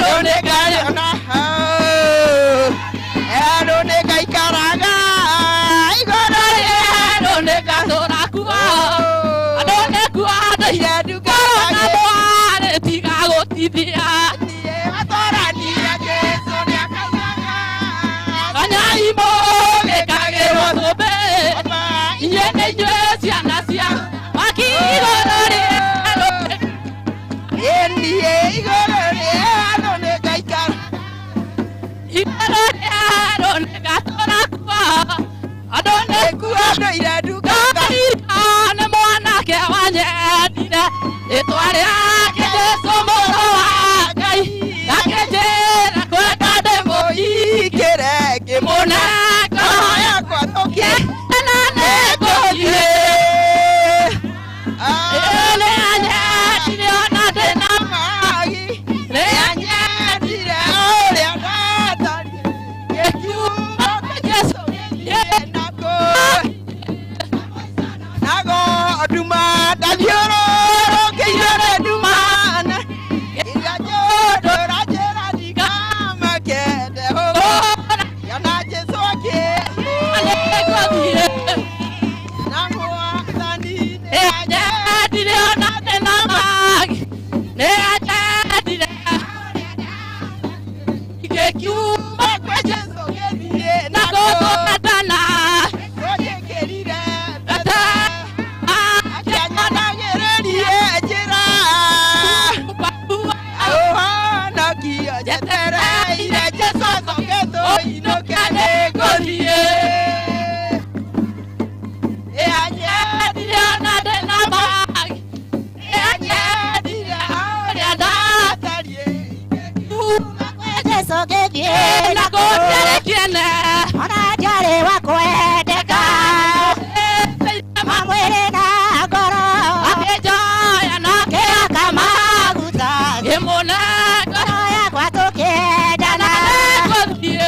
rone gare na rone kai karaga igorore rone gatora kuwa adone kuwa da ya duga na moare tigago tibia atora dia Jesu Imo me kagero sobe Yene Yesu anasia Makigorore Yendi igorore Adone kaikar Igorore Adone gatora kuwa Adone kuwa doira duka Ane mwana ke wanyedine Etware ake Jesu moro wakai Akejera kwa kademo ikere Kimona kaya kwa toke Nane koye Ele anya tine ona tena magi Le anya tine ole adata Yekiu oke Jesu Ye nako Nago aduma dalioro Roke yore dumana Ila jodo rajera digama kede ho Yana Jesu ake Nangwa tani Ne aja tine ona tena magi Ne aja tine Ikekiu makwe Jesu kebire Nago tokatana Koje kerire Tata Akenya nagereni ejira Aoha nakia jetere Ine Jesu soketo inokane kodie Eanya diriana de namag Eanya diriana datarie Jesu kebie Nago tere kiene Ona jare wako edeka Mamwere na goro Akejo ya nake akamaguta Emona goro ya kwa toke jana Kodie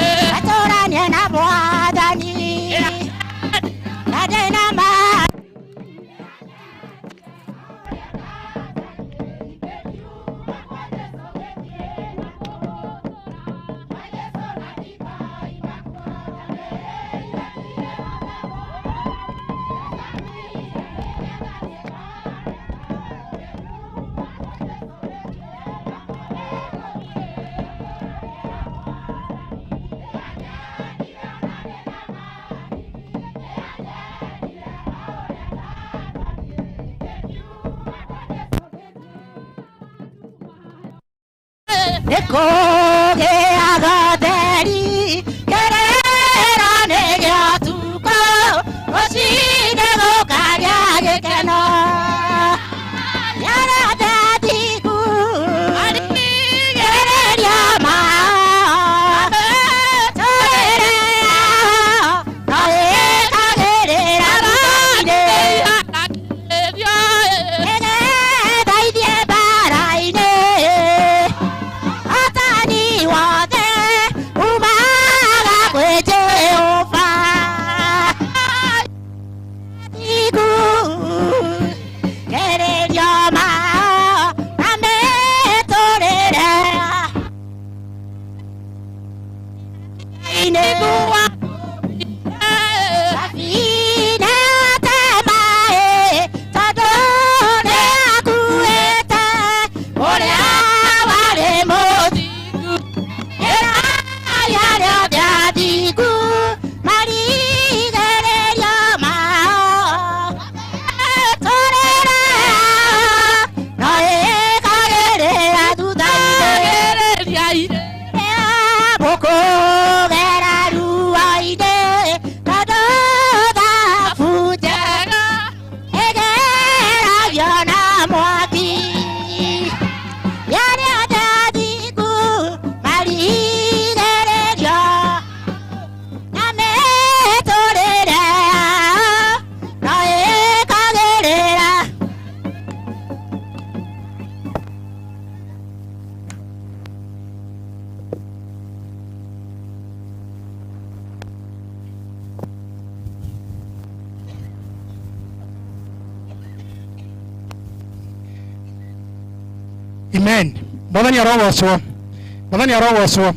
Amen. Mwadhani ya roho waswa.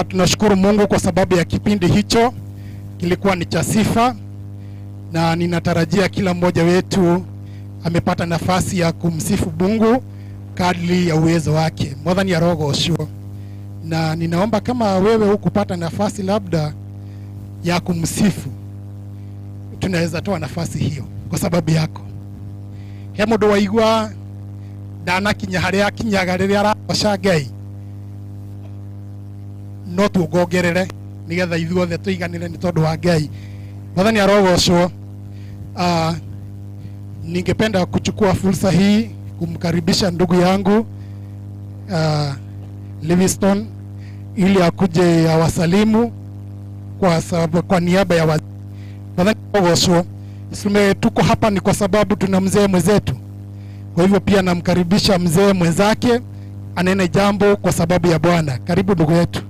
Tunashukuru Mungu kwa sababu ya kipindi hicho kilikuwa ni cha sifa, na ninatarajia kila mmoja wetu amepata nafasi ya kumsifu Mungu kadri ya uwezo wake. Mwadhani ya roho waswa. Na ninaomba kama wewe hukupata nafasi labda ya kumsifu, tunaweza toa nafasi hiyo kwa sababu yako. Hemo do waigwa dana kinya haria kinyaga riria aracoca Ngai no tuongerere nigetha ithuothe tuiganire ni tondu wa Ngai. Mwathani arogocwo. Ningependa kuchukua fursa hii kumkaribisha ndugu yangu Livingston ili akuje awasalimu kwa niaba ya Mwathani arogocwo. Tuko hapa ni kwa sababu tuna mzee mwenzetu. Kwa hivyo pia namkaribisha mzee mwenzake anene jambo kwa sababu ya Bwana. Karibu ndugu yetu.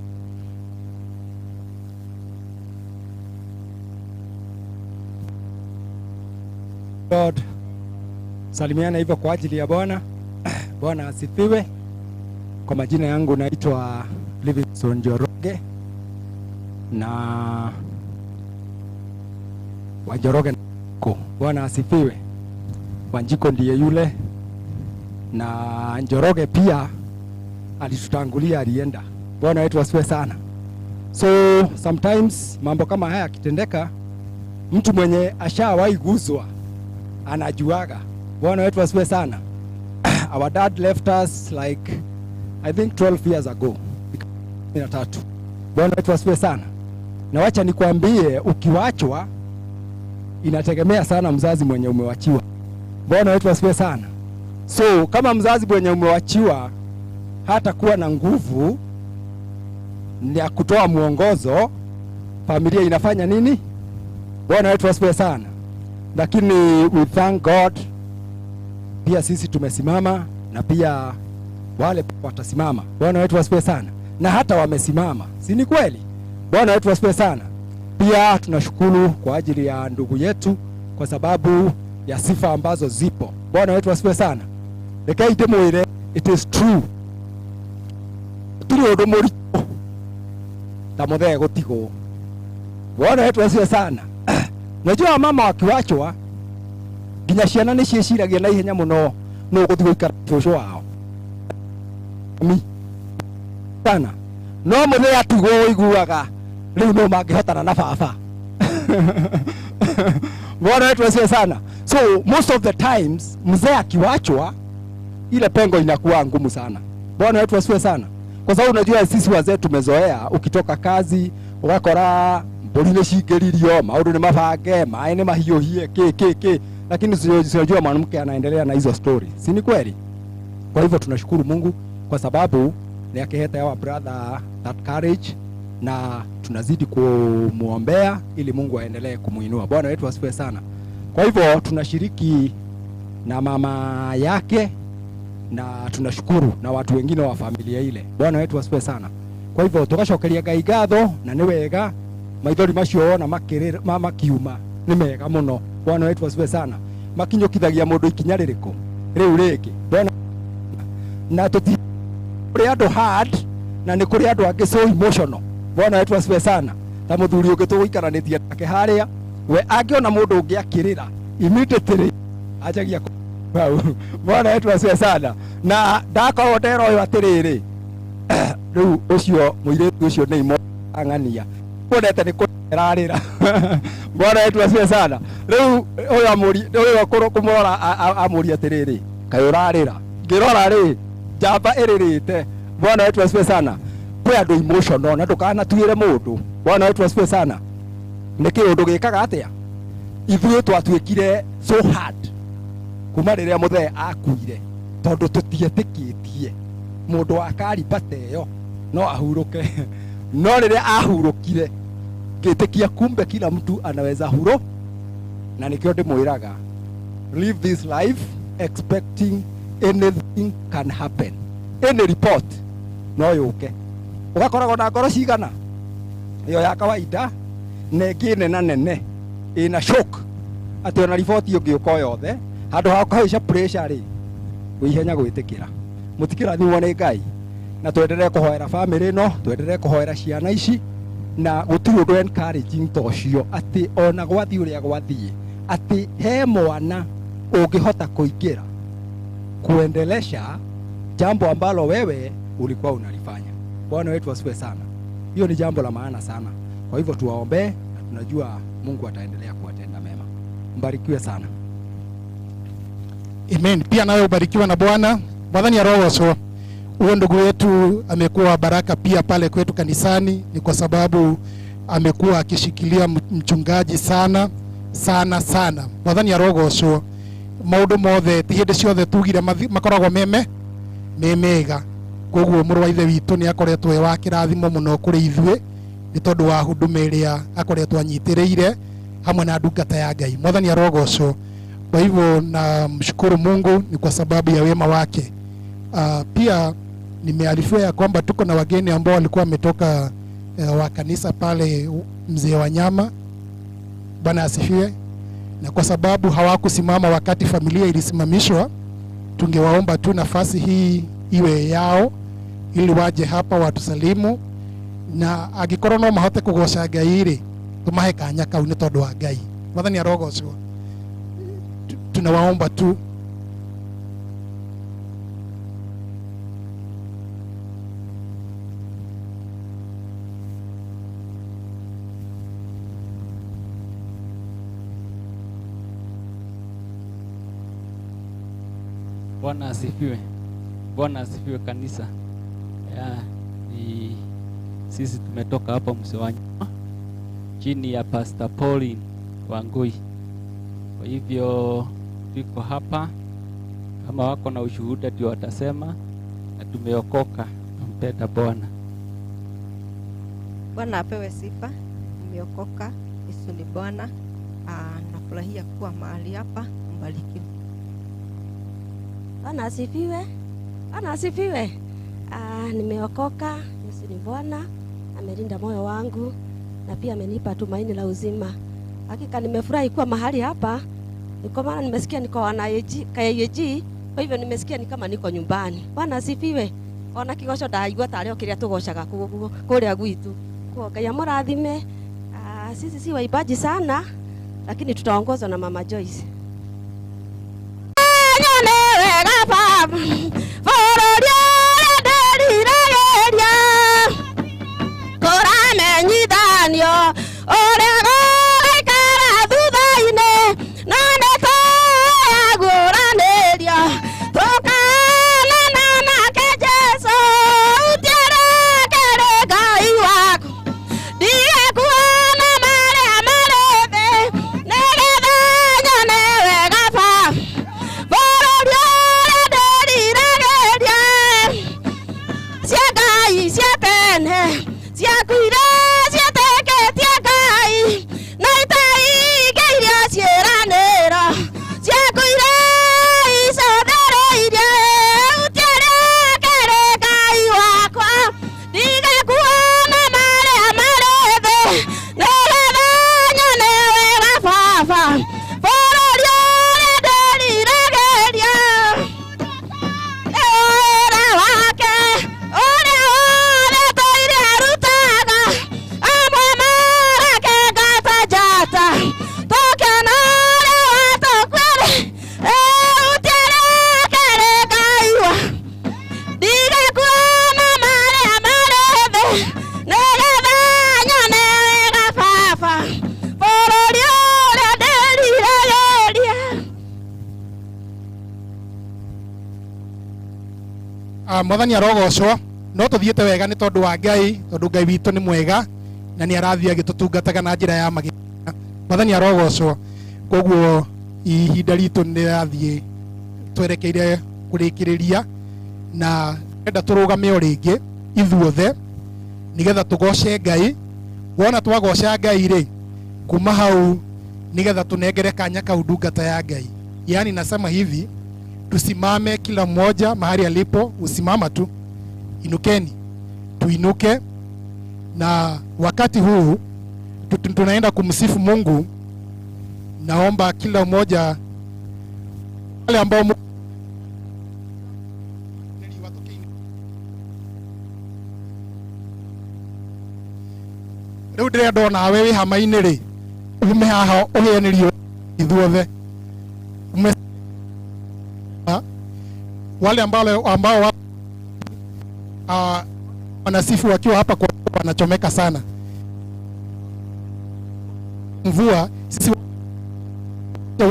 God, salimiana hivyo kwa ajili ya Bwana. Bwana asifiwe. Kwa majina yangu naitwa Livingston Njoroge na wa Njoroge. Bwana asifiwe. Wanjiko ndiye yule, na Njoroge pia alitutangulia, alienda. Bwana wetu asifiwe sana. So sometimes mambo kama haya kitendeka, mtu mwenye ashawahi guswa anajuaga. Bwana wetu asifiwe sana. Our dad left us like I think 12 years ago. 13. Bwana wetu asifiwe sana. Na wacha nikwambie, ukiwachwa inategemea sana mzazi mwenye umewachiwa. Bwana wetu asifiwe sana. So kama mzazi mwenye umewachiwa hata kuwa na nguvu ya kutoa mwongozo, familia inafanya nini? Bwana wetu asifiwe sana. Lakini we thank God, pia sisi tumesimama na pia wale watasimama. Bwana wetu asifiwe sana. Na hata wamesimama. Si ni kweli? Bwana wetu asifiwe sana. Pia tunashukuru kwa ajili ya ndugu yetu kwa sababu ya sifa ambazo zipo. Bwana wetu asifiwe sana. Lekaite mwire, it is true. Turi undu muritu ta muthee gutigo. Bwana wetu asifiwe sana. Najua mama wakiwachwa nginya ciana ni cieciragia na ihenya muno no guthi guikara cũcũ wao. Mi sana. No muthee atigwo iguaga riu no mangihotana na baba. Bwana wetu asifiwe sana. So most of the times mzee akiwachwa ile pengo inakuwa ngumu sana. Bwana wetu asifiwe sana. Kwa sababu unajua sisi wazee tumezoea ukitoka kazi ugakora mburi nĩ cingĩririo, maũndũ nĩ mabange, maĩ nĩ mahiũhie k. Lakini unajua mwanamke anaendelea na hizo story. Si ni kweli? Kwa hivyo tunashukuru Mungu kwa sababu ni akiheta our brother that courage, na tunazidi kumuombea ili Mungu aendelee kumuinua. Bwana wetu asifiwe sana. Kwa hivyo tunashiriki na mama yake na tunashukuru na watu wengine wa familia ile. Bwana wetu asifiwe sana. Kwa hivyo tugacokeria Ngai ngatho, na nĩ wega maithori macio na makirira makiuma nĩ mega muno. Bwana wetu asifiwe sana. Makinyukithagia mũndũ ikinya rĩrĩkũ rĩu rĩngĩ. Bwana na tuti kuri andu hard na nĩ kuri andu angĩ so emotional. Bwana wetu asifiwe sana. Ta mũthuri ũngĩ tũgũikaranitie nake harĩa, we angĩona mũndũ ũngĩ akirira immediately ajagia Wow. Bwana wetu asifiwe sana. Na ndakorwo ndero yo atiriri. Riu ucio muiretu ucio ni imo angania. Kwendete ni kurarira. Bwana wetu asifiwe sana. Riu oyo amuri oyo kumora amuri atiriri. Kayo rarira. Ngirora ri jamba iririte. Bwana wetu asifiwe sana. Kwe andu emotional na ndukana tuire mundu. Bwana wetu asifiwe sana. Niki undu gikaga atia? Ithuĩ twatuĩkire so hard kuma rĩrĩa mũthee akuire, tondũ tũtietĩkĩtie mũndũ akaribata ĩyo no ahurũke. No rĩrĩa ahurũkire ngĩtĩkia kumbe kila mtu anaweza huro, na nĩkĩo ndĩmwĩraga live this life expecting anything can happen. Any report no yũke. Ũgakoragwo na ngoro cigana ĩyo ya kawaida na ĩngĩ nene ina shock atĩ ona riboti ũngĩũka yothe handũ ha kũhaica pressure rĩ wĩihenya gwĩtĩkĩra. Mũtikĩrathimwo nĩ Ngai, na twenderee kũhoera family no, twenderee kũhoera ciana ici, na gũtirĩ ũndũ encouraging ta ũcio atĩ ona gwathiĩ ũrĩa gwathiĩ atĩ he mwana ũngĩhota kũingĩra kuendelesha jambo ambalo wewe ulikuwa unalifanya. Bwana wetu asifiwe sana. Hiyo ni jambo la maana sana. Kwa hivyo tuwaombee, na tunajua Mungu ataendelea kuwatenda mema. Mbarikiwe sana. Amen. Pia nawe ubarikiwa na Bwana. Mwathani arogoco. Huyo ndugu wetu amekuwa baraka pia pale kwetu kanisani, ni kwa sababu amekuwa akishikilia mchungaji sana. Mwathani arogoco. Maundu mothe ti hindi ciothe tugire makoragwo memega. Koguo mũrũ wa ithe witũ nĩ akoretwo e wa kĩrathimo mũno kũrĩ ithuĩ nĩ tondũ wa huduma ĩrĩa akoretwo anyitĩrĩire hamwe na ndungata ya Ngai. Mwathani arogocwo. Kwa hivyo na mshukuru Mungu ni kwa sababu ya wema wake. Pia nimearifiwa ya kwamba tuko na wageni ambao walikuwa wametoka wa kanisa pale Mzee wa Nyama. Bwana asifiwe. Na kwa sababu hawakusimama wakati familia ilisimamishwa, tungewaomba tu nafasi hii iwe yao ili waje hapa watusalimu, na agikorwo no mahote kugoca Ngai ri tumahe kanya kau ni tondu wa Ngai. Mwathani arogocwo. Tunawaomba tu. Bwana asifiwe. Bwana asifiwe kanisa. Sisi tumetoka hapa Mzee wa Nyama chini ya Pastor Pauline Wangui. Kwa hivyo tuko hapa, kama wako na ushuhuda ndio watasema, na tumeokoka, tumpenda Bwana. Bwana apewe sifa. Tumeokoka, Yesu ni Bwana. Nafurahia kuwa mahali hapa. Mbarikiwe. Bwana asifiwe. Bwana asifiwe. Nimeokoka, Yesu ni Bwana, amelinda moyo wangu na pia amenipa tumaini la uzima. Hakika nimefurahi kuwa mahali hapa. Kwa maana nimesikia niko KAG, kwa hivyo nimesikia ni kama niko nyumbani. Bwana asifiwe. Ona kigosho ndaigua tareo kiria tugocaga kuria gwitu. Kwa Ngai amurathime. Sisi si waibaji sana, lakini tutaongozwa na Mama Joyce. Tukana na ke Jesu utiere Mwathani arogocwo no tuthiete wega ni tondu wa Ngai, tondu Ngai witu ni mwega na ni arathia agitutungataga na njira ya magina. Mwathani arogocwo. Koguo ihinda ritu ni rathie twerekeire kurikiriria na enda turugame o ringi ithuothe nigetha tugoce Ngai. Wona twagoca Ngai ri kuma hau nigetha tunengere kanya ka ndungata ya Ngai. Yani nasema hivi, tusimame kila mmoja mahali alipo, usimama tu, inukeni, tuinuke, na wakati huu tunaenda kumsifu Mungu. Naomba kila mmoja wale ambao riu ndirenda ona wewe hama-ini ri ume haha uheanirio ithuothe wale ambao wanasifu wakiwa hapa kwa wanachomeka sana mvua. Sisi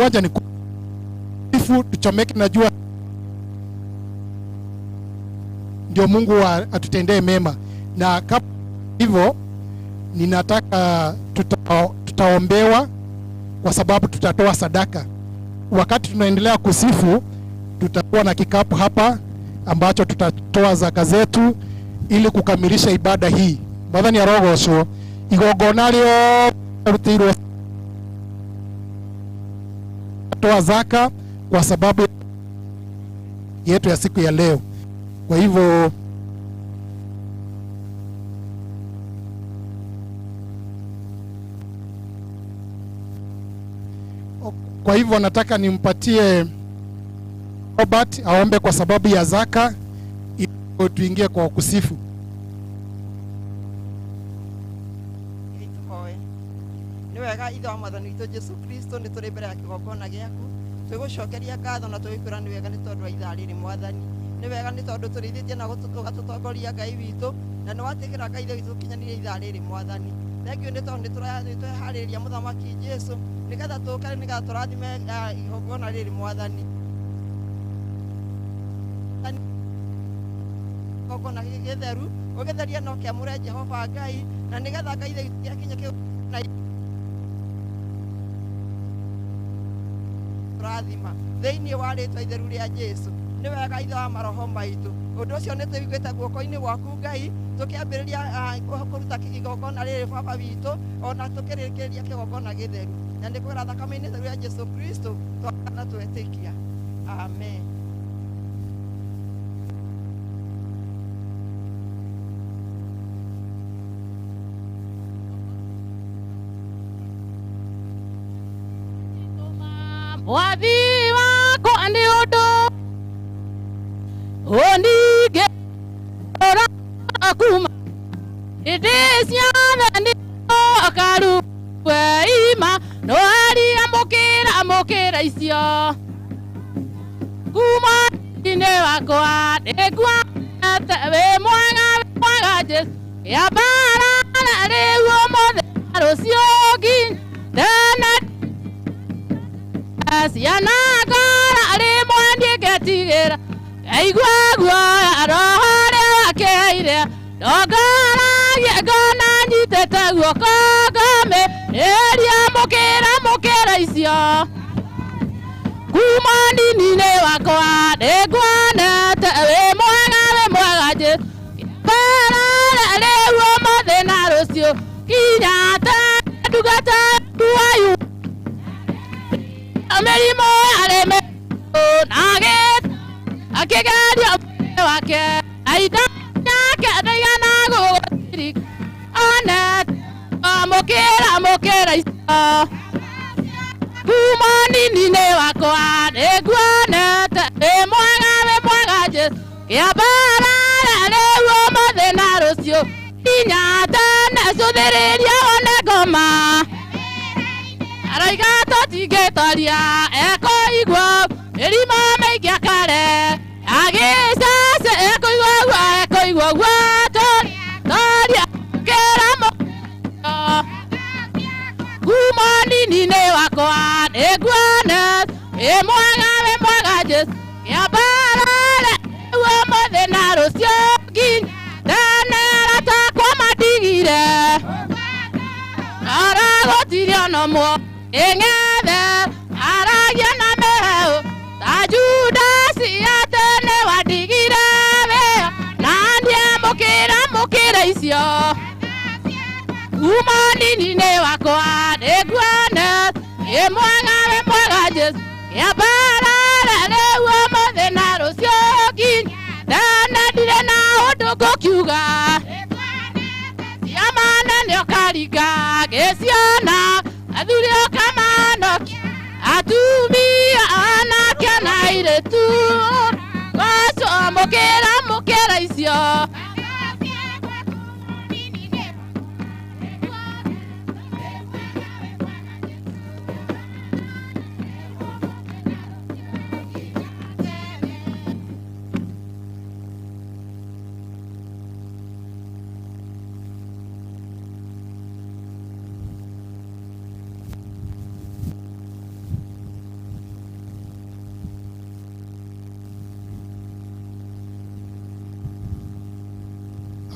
waja ni kusifu, tuchomeke na jua, ndio Mungu atutendee mema. Na kama hivyo ninataka tutaombewa kwa sababu tutatoa sadaka. Wakati tunaendelea kusifu, tutakuwa na kikapu hapa ambacho tutatoa zaka zetu ili kukamilisha ibada hii. Mwathani arogocwo. Igongona rĩo rutiirwo toa zaka kwa sababu yetu ya siku ya leo. Kwa hivyo nataka nimpatie Robert aombe kwa sababu ya zaka ili tuingie kwa kusifu. Ni wega ithe wa Mwathani witũ Jesu Kristo nĩ tũrĩ mbere ya kĩgongona gĩaku, twĩgũcokeria ngatho na twĩkwĩra nĩ wega nĩ tondũ wa ithaa rĩrĩ Mwathani. Nĩ wega nĩ tondũ tũrĩithĩtie na ũgatũtongoria Ngai witũ, na nĩ watigĩra Ngai ithe witũ tũkinyanĩrie ithaa rĩrĩ Mwathani. Thengiũ nĩ tondũ nĩ tweharĩrĩria mũthamaki Jesu nĩgetha tũũkare nĩgetha tũrathime igongona rĩrĩ Mwathani. Igongona gĩtheru ũgĩtheria no kĩamũre Jehova Ngai, na nĩgetha Ngai ithe witũ gĩakinya kĩgongona rathima thĩinĩ wa rĩtwa itheru rĩa Jesu. Nĩ wega ithe wa maroho maitũ, ũndũ ũcio nĩ tũiguĩte guoko-inĩ gwaku Ngai, tũkĩambĩrĩria kũruta igongona rĩrĩ baba witũ, ona tũkĩrĩkĩrĩria kĩgongona gĩtheru, na nĩ kwĩra thakame-inĩ theru ya Jesu Kristo twakana twetĩkia. Amen. Wathi wakwa nĩ ũndũ ũningĩ ũra kuma hĩndĩ ciothe nĩoka rũwe ima no amũkĩra icio kuma thĩinĩ wakwa nĩnguonete wĩ mwega Jesu gĩambara rĩu ũmũthĩ na rũciũ nginya ciana ngora rĩmwe ndingĩtigĩra ngaigua guoya roho rĩa wakeire ndongoragia ngona nyitĩte guoko ngamĩrĩria mũkĩra icio kuma nini-inĩ wakwa nĩnguonete wĩ mwega Jesu gĩambara rĩu ũmũthĩ na rũciũ nginya tene ndungata wayu mĩrimũ arĩme nagĩ akĩgeria mwĩrĩ wake aida yake ndaigana gũgũtirika one amũkĩra icio kuma nini-inĩ wakwa nĩnguonete wĩ mwega Jesu gĩambara rĩu ũmũthĩ na rũciũ nginya tene cũthĩrĩria one ngoma araiga tũtingĩtoria ekũigua mĩrimũ mĩingĩ akare agĩcace ekũigua guo toria kĩra kuma nini-inĩ wakwa nĩnguonete wĩ mwega Jesu gĩambara rĩu ũmũthĩ na rucio nginya tene takwa matigire aragotire no mo eng'ethe aragia na meheo ta Judasi atene wadigire wea na mukira icio umanini-inĩ wakwa nĩguone mwega Jesu kĩambarare rĩu ũmũthĩ na rũcio nginya tene ndirĩ na ũndũ ngũkiuga ciamane nĩ ũkaringa gĩciana athuri ũkamanokia atumia anake na airĩtu goco mukĩra icio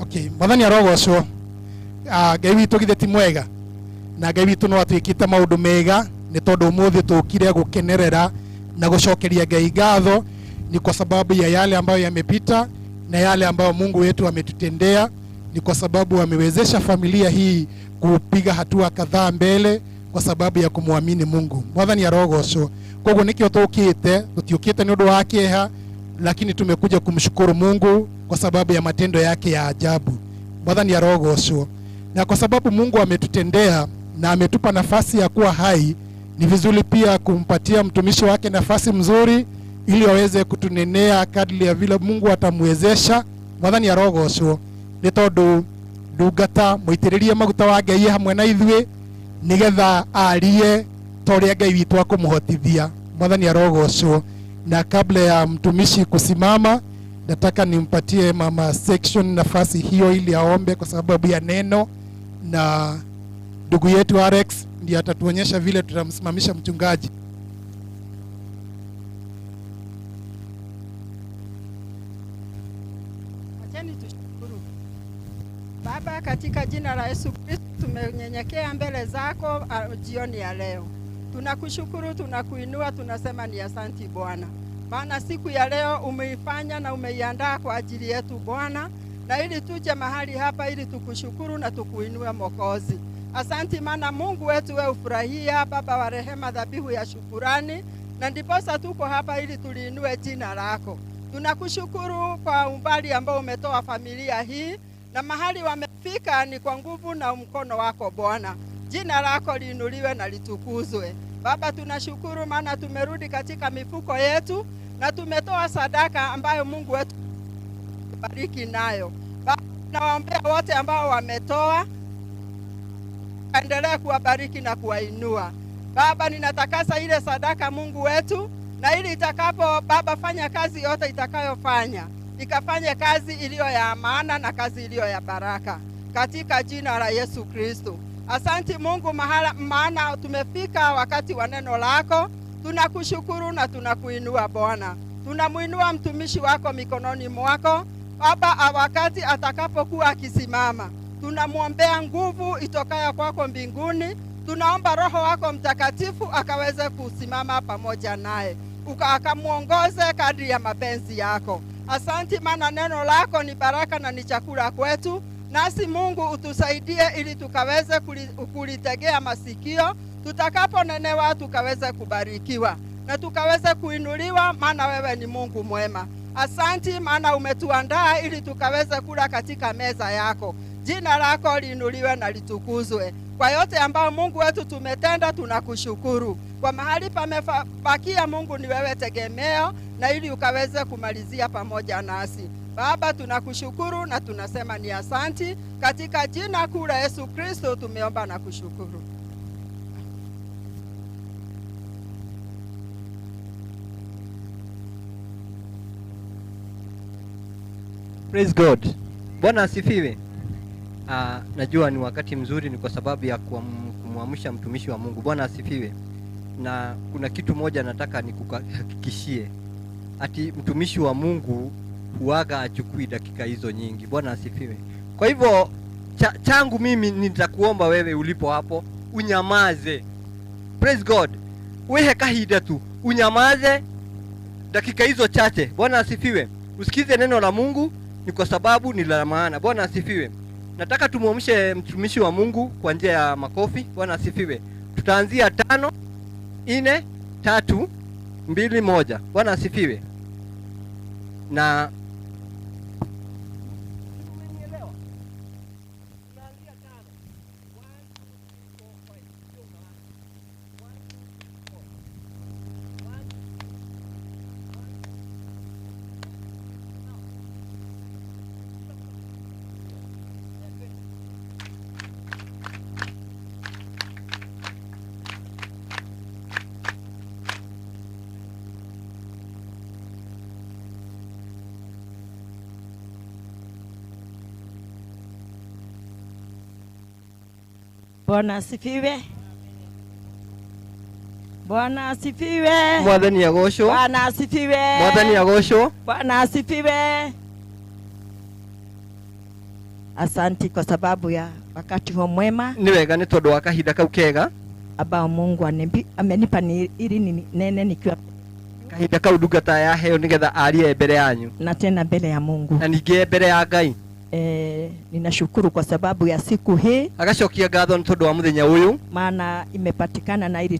Okay, mwathani arogocwo. Ngai witũ githĩ ti mwega, na Ngai witũ no atwĩkĩte maũndũ mega nĩ tondũ ũmũthĩ tũkire gũkenerera na gũcokeria Ngai ngatho ni kwa sababu ya yale ambayo yamepita na yale ambayo Mungu wetu ametutendea. Ni kwa sababu amewezesha familia hii kupiga hatua kadhaa mbele kwa sababu ya kumwamini Mungu. Mwathani arogocwo. Koguo nikio tũkĩte nĩ ũndũ wa kĩeha, lakini tumekuja kumshukuru Mungu kwa sababu ya matendo yake ya ajabu. Mwathani arogocwo. Na kwa sababu Mungu ametutendea na ametupa nafasi ya kuwa hai, ni vizuri pia kumpatia mtumishi wake nafasi mzuri ili aweze kutunenea kadri ya vile Mungu atamwezesha. Mwathani arogocwo. Nĩ tondũ ndungata mũitĩrĩrie maguta wa Ngai hamwe na ithuĩ nigetha arie torĩa Ngai witũ akũmũhotithia. Mwathani arogocwo. Na kabla ya mtumishi kusimama, nataka nimpatie mama section nafasi hiyo ili aombe kwa sababu ya neno, na ndugu yetu Alex ndiye atatuonyesha vile tutamsimamisha mchungaji. Acheni tushukuru. Baba, katika jina la Yesu Kristo tumenyenyekea mbele zako jioni ya leo. Tunakushukuru, tunakuinua, tunasema ni asanti Bwana. Maana siku ya leo umeifanya na umeiandaa kwa ajili yetu Bwana, na ili tuje mahali hapa ili tukushukuru na tukuinue Mwokozi. Asanti maana Mungu wetu wewe ufurahia Baba wa rehema dhabihu ya shukurani, na ndiposa tuko hapa ili tuliinue jina lako. Tunakushukuru kwa umbali ambao umetoa familia hii, na mahali wamefika ni kwa nguvu na mkono wako Bwana. Jina lako liinuliwe na litukuzwe. Baba, tunashukuru maana tumerudi katika mifuko yetu na tumetoa sadaka ambayo Mungu wetu bariki nayo. Baba, nawaombea wote ambao wametoa, endelee kuwabariki na kuwainua. Baba, ninatakasa ile sadaka Mungu wetu, na ili itakapo Baba fanya kazi yote itakayofanya, ikafanye kazi iliyo ya maana na kazi iliyo ya baraka, katika jina la Yesu Kristo. Asanti Mungu maana tumefika wakati wa neno lako. Tunakushukuru na tunakuinua Bwana. Tunamuinua mtumishi wako mikononi mwako Baba, wakati atakapokuwa akisimama. Tunamwombea nguvu itokayo kwako mbinguni. Tunaomba Roho wako Mtakatifu akaweze kusimama pamoja naye, akamuongoze kadri ya mapenzi yako. Asanti maana neno lako ni baraka na ni chakula kwetu. Nasi Mungu utusaidie ili tukaweze kulitegea masikio, tutakaponenewa tukaweze kubarikiwa na tukaweze kuinuliwa, maana wewe ni Mungu mwema. Asanti maana umetuandaa ili tukaweze kula katika meza yako. Jina lako liinuliwe na litukuzwe. Kwa yote ambao Mungu wetu tumetenda, tunakushukuru. Kwa mahali pamebakia Mungu ni wewe tegemeo, na ili ukaweze kumalizia pamoja nasi. Baba, tunakushukuru na tunasema ni asanti, katika jina kuu la Yesu Kristo tumeomba na kushukuru. Praise God. Bwana asifiwe. Najua ni wakati mzuri, ni kwa sababu ya kumwamsha mtumishi wa Mungu. Bwana asifiwe. Na kuna kitu moja nataka nikuhakikishie. Ati mtumishi wa Mungu huaga achukui dakika hizo nyingi. Bwana asifiwe. Kwa hivyo changu mimi nitakuomba wewe ulipo hapo unyamaze. Praise God. Wewe kahida tu unyamaze dakika hizo chache. Bwana asifiwe. Usikize neno la Mungu, ni kwa sababu ni la maana. Bwana asifiwe. Nataka tumuamshe mtumishi wa Mungu kwa njia ya makofi. Bwana asifiwe. Tutaanzia 5 4 3 2 1. Bwana asifiwe. Na Bwana asifiwe. Bwana asifiwe. Mwathani agocwo. Bwana asifiwe. Mwathani agocwo. Bwana asifiwe. Asanti kwa sababu ya wakati huo mwema. Ni wega ni tondu wa kahinda kau kega ambao Mungu amenipa ili nene nikiwa kahinda kau ndungata ya heo nigetha arie mbere yanyu na tena mbele ya Mungu na ninge mbere ya Ngai. Ninashukuru kwa sababu ya siku hii. Agacokia ngatho ni tondu wa muthenya uyu, maana imepatikana na ili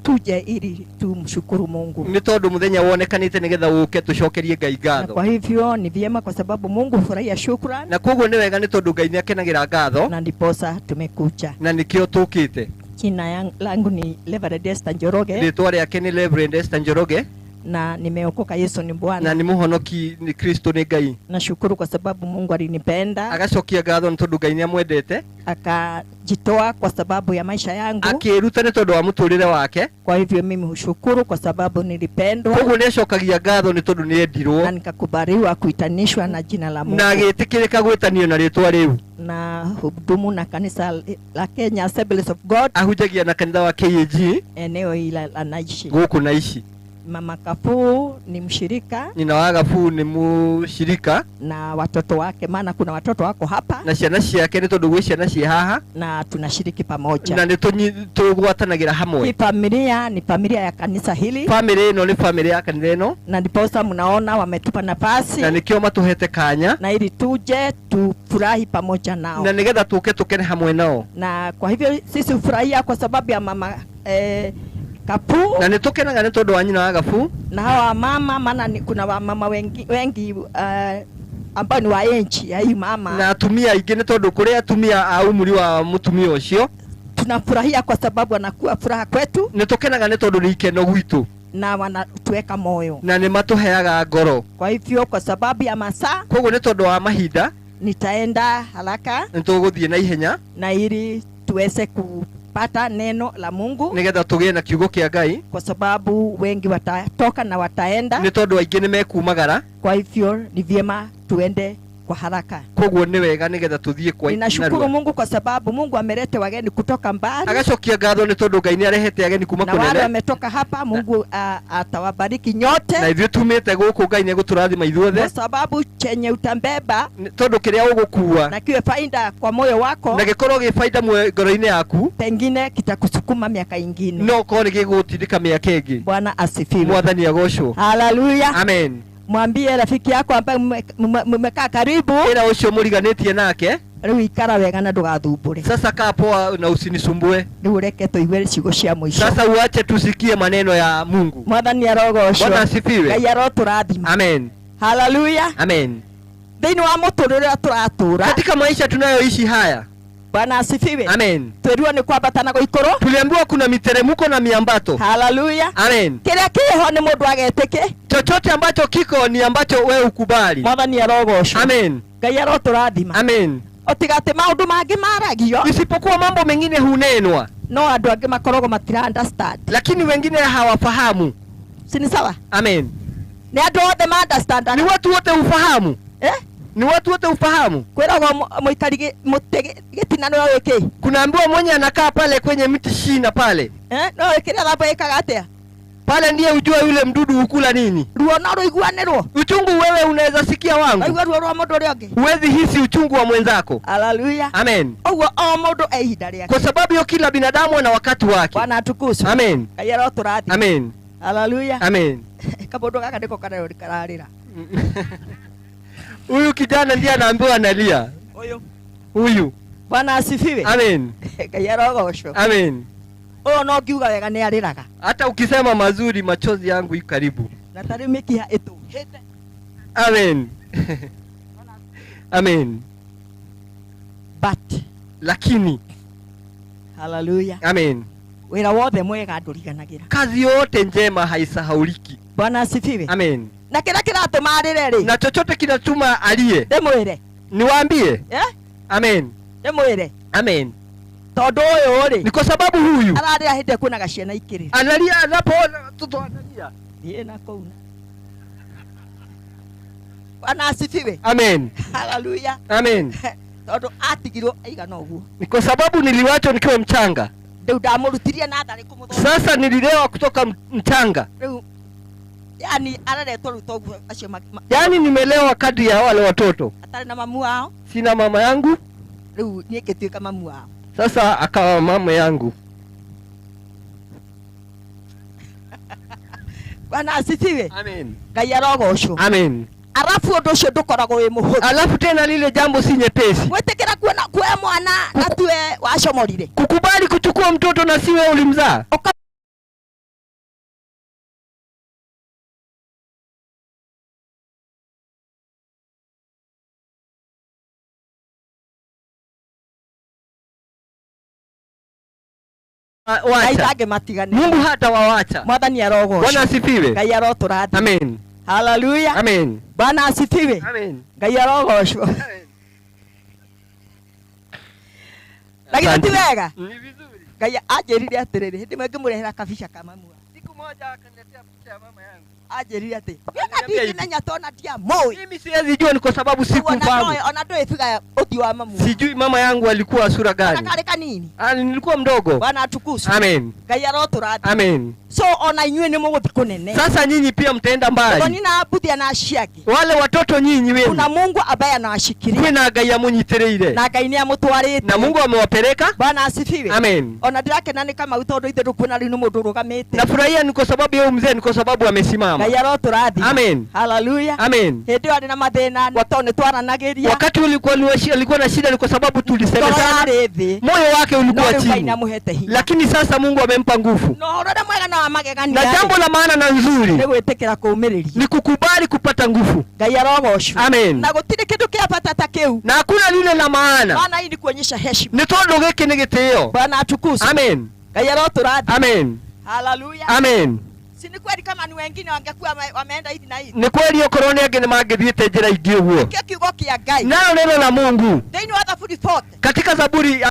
tuje ili tumshukuru Mungu. Ni tondu muthenya wonekanite nigetha uke tucokerie Ngai ngatho. Kwa hivyo ni vyema kwa sababu Mungu hufurahia shukrani. Na koguo ni wega ni tondu Ngai ni akenagira ngatho. Na ndiposa tumekuja. Na nikio tukite. Jina langu ni Reverend Esther Njoroge. Ritwa riake ni Reverend Esther Njoroge. Na nimeokoka, Yesu ni Bwana. Na ni muhonoki, ni Kristo ni Ngai. Nashukuru kwa sababu Mungu alinipenda. Agacokia ngatho ni tondu Ngai ni amwendete. Akajitoa kwa sababu ya maisha yangu. Akiruta ni tondu wa muturire wake. Kwa hivyo mimi hushukuru kwa sababu nilipendwa. Koguo ni acokagia ngatho ni tondu ni endirwo. Na nikakubaliwa kuitanishwa na jina la Mungu. Na agitikirika gwitanio na ritwa riu. Na hudumu na kanisa la Kenya Assemblies of God. Ahunjagia na kanitha wa KAG. Eneo ila anaishi. Guku naishi. Mama Kafu ni mshirika. Nina wa Kafu ni mshirika. Na watoto wake, maana kuna watoto wako hapa. Na ciana ciake ni tondu gwi ciana ci haha. Na tunashiriki pamoja. Na ni tugwatanagira hamwe. Hii familia ni familia ya kanisa hili. Family ino ni family ya kanitha ino. Na ndiposa mnaona wametupa nafasi. Na nikio matuhete kanya. Na ili tuje tufurahi pamoja nao. Na nigetha tuke tukene hamwe nao. Na kwa hivyo sisi hufurahia kwa sababu ya mama Kafu. Na nitukenaga ni tondu wa nyina wa Kafu. Na hawa mama, maana kuna wamama wengi ambao ni wa enchi ya hii mama. Na atumia aingĩ ni tondu kuria atumia a umuri wa mutumia ucio. Tunafurahia kwa sababu anakuwa furaha kwetu. Nitukenaga ni tondu ni ikeno gwitu. Na wanatuweka moyo. Na ni matuheaga ngoro. Kwa hivyo kwa sababu ya masaa. Koguo ni tondu wa mahinda. Nitaenda haraka. Nituguthie na ihenya. Na ili tuweze kupata neno la Mungu. Nigetha tugie na kiugo kia Ngai. Kwa sababu wengi watatoka na wataenda. Ni tondu aingĩ ni mekumagara. Kwa hivyo ni vyema tuende kwa haraka. Koguo ni wega nigetha tuthie kwa narua. Ninashukuru Mungu kwa sababu Mungu ameleta wageni kutoka mbali. Agacokia ngatho ni tondu Ngai ni arehete ageni kuma kunene. Na wale wametoka hapa Mungu atawabariki nyote. Na ithuĩ tumite guku Ngai ni eguturathima ithuothe. Kwa sababu chenye utambeba tondu kiria ugukua na kiwe faida kwa moyo wako. Na gikorwo gi faida ngoro-ini yaku. Pengine kitakusukuma miaka ingine. No korwo ni gigutindika miaka ingi. Bwana asifiwe. Mwathani agocwo. Haleluya. Amen. Mwambie rafiki yako ambaye mmekaa karibu. Ila ucio muriganitie nake. Riu ikara wega na ndugathumbure. Sasa kaa poa na usinisumbue. Riu reke tuigue ciugo cia mwisho. Sasa uache tusikie maneno ya Mungu. Mwathani arogocwo. Bwana asifiwe. Ngai aroturathima. Amen. Haleluya. Amen. Thĩinĩ wa mũtũrĩre tũratũra. Katika maisha tunayoishi haya. Bwana asifiwe. Amen. Twĩrirwo nĩ kwambata na gũikũrũ. Tuliambiwa kuna miteremko na miambato. Haleluya. Amen. Kĩrĩa kĩho nĩ mũndũ agetĩke. Chochote ambacho kiko ni ambacho wewe ukubali. Mwathani arogocwo. Amen. Ngai arotũrathima. Amen. Otigate maũndũ mangĩ maragio. Isipokuwa mambo mengine hunenwa. No andũ angĩ makoragwo matira understand. Lakini wengine hawafahamu. Si ni sawa? Amen. Ni andũ othe ma understand. Ni watu wote ufahamu. Ni watu wote ufahamu. Kwĩragwo mũikari mũtĩ gĩtina nĩ kunaambiwa mwenye anakaa pale kwenye miti shina pale. No wĩkĩre thambo ĩkaga atĩa? Pale ndiye ujue yule mdudu ukula nini. Ruo no ruiguanirwo. Uchungu wewe unaweza sikia wangu. Aigua ruo rwa mundu uria ungi. Huwezi hisi uchungu wa mwenzako. Hallelujah. Amen. Oguo o mundu ihinda riake. Kwa sababu hiyo kila binadamu ana wakati wake. Bwana atukuzwe. Amen. Kayero turathi. Amen. Hallelujah. Amen. Kabondo kaka ndiko kana kararira. Huyu kijana ndiye anaambiwa analia. Huyu. Bwana asifiwe. Amen. Kayero gosho. Amen. No kiuga wega ni ariraga. Hata ukisema mazuri machozi yangu iko karibu. Na tari mikiha hete. Amen. Amen. But lakini hallelujah. Amen. Wira wothe mwega nduriganagira. Kazi yote njema haisahauliki. Bwana asifiwe. Amen. Na kila kiratuma arire ri. Na chochote kinatuma alie. Ndemwire. Niwaambie. Amen. Ndemwire. Amen. Todo uyu ri. Ni kwa sababu huyu ararira hinde kuna gaciana ikiri. Analia anapoona mtoto analia. Yeye na kuna. Bwana asifiwe. Amen. Hallelujah. Amen. Todo atigirwo aigana uguo. Ni kwa sababu niliwachwa nikiwa mchanga. Ndio ndamurutirie na athari kumuthoma. Sasa nililewa kutoka mchanga. Yani araretwo rutogu acio. Yani nimelewa kadri ya wale watoto. Atari na mamu wao. Sina mama yangu. Riu nieketwika mamu wao. Sasa akawa mama yangu. Bwana asifiwe. Amen. Ngai arogocwo. Amen. Alafu undu ucio ndukoragwo wi muhuthu. Alafu tena lile jambo si nyepesi. Gwitikira kuona kwa mwana na tuwe wacomorire. Kukubali kuchukua mtoto na siwe ulimzaa. Mungu hata wawacha. Mwathani arogocwo. Bwana asifiwe. Ngai aroturathi. Amen. Hallelujah. Amen. Bwana asifiwe. Amen. Ngai arogocwo. Lakini ti wega. Ni vizuri. Ngai ajerire atiriri hindi mwe ngimurehera kabisha kama mwa. Siku moja akaniletea picha ya mama yangu. Ajerire ati. Ngai nenya tona dia moi. Mimi siwezi jua ni kwa sababu sikumfahamu. Ona ndo ifiga uthi wa mamu. Sijui mama yangu alikuwa sura gani. Ona kale kanini. Nilikuwa mdogo. Bwana atukuzwe. Amen. Ngai aroturathi. Amen. So ona inywe ni muguthi kunene. Sasa nyinyi pia mtaenda mbali. Kwa nini abuthi anaciaki? Wale watoto nyinyi wenu. Kuna Mungu ambaye anawashikilia. Kuna Ngai amunyitireire. Na Ngai ni amutwarite. Na Mungu amewapeleka. Bwana asifiwe. Amen. Ona ndirake ni kama utondo itheru kuna rinu mundu rugamite. Nafurahia ni kwa sababu yeye mzee ni kwa sababu amesimama. Ngai aroturathi. Amen. Hallelujah. Amen. Hindi ari na mathina ni tone twaranagiria. Wakati alikuwa na shida ni kwa sababu tulisemezana. Moyo wake ulikuwa chini. Lakini sasa Mungu amempa nguvu. No rora mwega na magegania. Na jambo la maana na nzuri ni gwitikira kuumiriria. Ni kukubali kupata nguvu. Ngai arogocwo. Amen. Na gutire kindu kia bata ta kiu. Na hakuna lile la maana. Maana hii ni kuonyesha heshima. Ni tondu giki ni gitio. Bwana atukuzwe. Amen. Ngai aroturathi. Amen. Hallelujah. Amen. Si ni kweli kama ni wengine wangekuwa wameenda hivi na hivi. Ni kweli okorwo ni angine mangithiite njira ingi uguo. Kiugo kia Ngai. Nalo neno la Mungu. Thĩinĩ wa Zaburi 40. Katika Zaburi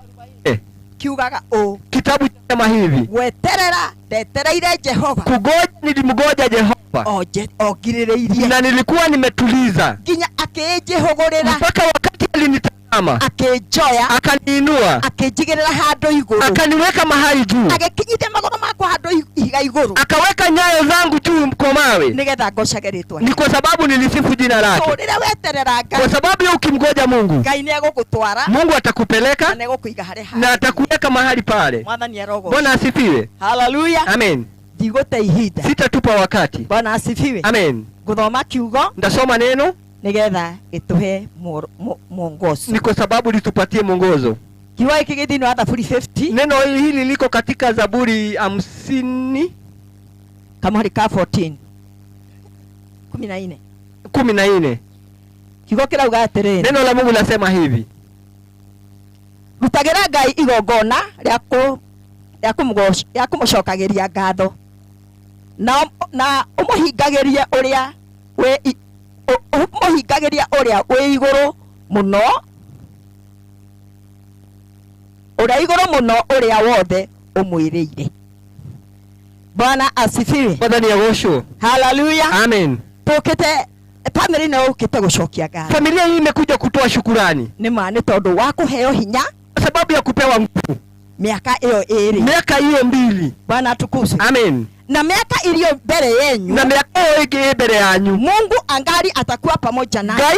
kiugaga o. Kitabu cha hivi. Weterera ndetereire Jehova. Kugoja nilimgoja Jehova. Ogirireirie. Na nilikuwa nimetuliza. Nginya akijihugurira. Mpaka wakati alinitazama. Akijoya. Akaniinua. Akijigirira handu iguru. Akaniweka mahali juu. Agikinyithia maguru makwa handu ihiga iguru. Akaweka nyayo zangu juu kwa mawe. Nigetha ngocage ritwa. Ni kwa sababu nilisifu jina lake. So rĩrĩa weterera Ngai. Kwa sababu ukimgoja Mungu. Ngai nĩ egũgũtwara. Mungu atakupeleka. Na egũkũiga harĩa na atakuweka mahali pale. Mwathani arogocwo. Bwana asifiwe. Hallelujah. Amen. Ndigũte ihinda. Sitatupa wakati. Bwana asifiwe. Amen. Ngũthoma kiugo. Ndasoma neno. Nigetha gĩtũhe mwongozo. Ni kwa sababu litupatie mwongozo. Kiugo hiki gĩthĩinĩ wa Zaburi 50. Neno hili liko katika Zaburi 50. Kama ka 14. 14. 14. Kiugo kĩrauga atĩrĩrĩ. Neno la Mungu nasema hivi. Rutagĩra Ngai igongona rĩa kũmũcokagĩria ngatho. Na ũmũhingagĩrie ũrĩa igũrũ mũno. Ũrĩa igũrũ mũno ũrĩa wothe ũmwĩrĩire. Bwana asifiwe. Mwathani agocwo. Hallelujah. Amen. Tũkĩte family na ũkĩte gũcokia ngatho. Familia hii imekuja kutoa shukrani. Nĩ ma nĩ tondũ wa kũheo hinya. Sababu ya kupewa nguvu. Miaka hiyo 2. Miaka hiyo 2. Bwana atukuzwe. Amen. na miaka iliyo mbele yenu, na miaka hiyo mbele yanyu, Mungu angali atakuwa pamoja nanyi. Ngai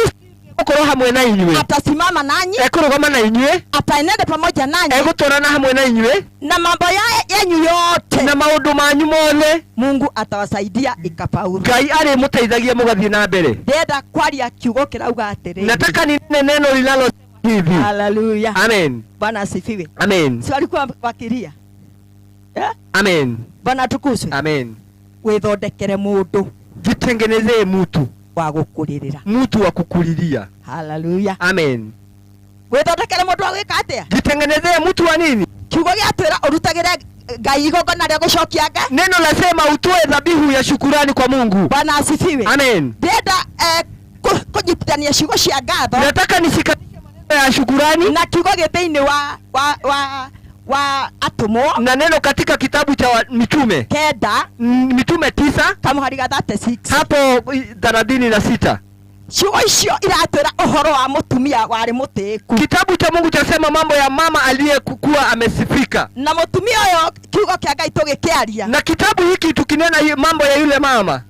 okoro hamwe na inywe, atasimama nanyi, ekurugama na inywe, ataenenda pamoja nanyi, egutorana hamwe na inywe, na mambo yenyu yote, na maundu manyu mothe Mungu atawasaidia ikafaulu. Ngai ari muteithagia mugathie na mbere. Ndenda kwaria kiugo kirauga atiriri, nataka ni neno linalo hivi. Hallelujah. Amen. Bwana asifiwe. Amen. Si walikuwa wakilia? Amen. Bwana tukuzwe. Amen. Withondekere mundu, jitengenezee mtu wa gukuririra, mtu wa kukulilia. Hallelujah. Amen. Withondekere mundu wa gwika atia? Jitengenezee mtu wa nini? Kiugo giatwira urutagire Ngai igongona rĩa gucokia Ngai. Neno lasema utoe dhabihu ya shukurani kwa Mungu. Bwana asifiwe. Amen. Ndenda kujipitania ciugo cia ngatho. Nataka nisikanishe maneno ya shukurani na kiugo gĩthĩinĩ wa atumwo, na neno katika kitabu cha mitume kenda, mitume 9 kamuhari ga 36 hapo 36. Ciugo icio iratwĩra ũhoro wa mũtumia warĩ mũtĩĩku. Kitabu cha Mungu chasema mambo ya mama aliyekuwa amesifika, na mũtumia ũyũ kiugo kĩa Ngai tũgĩkĩaria, na kitabu hiki tukinena mambo ya yule mama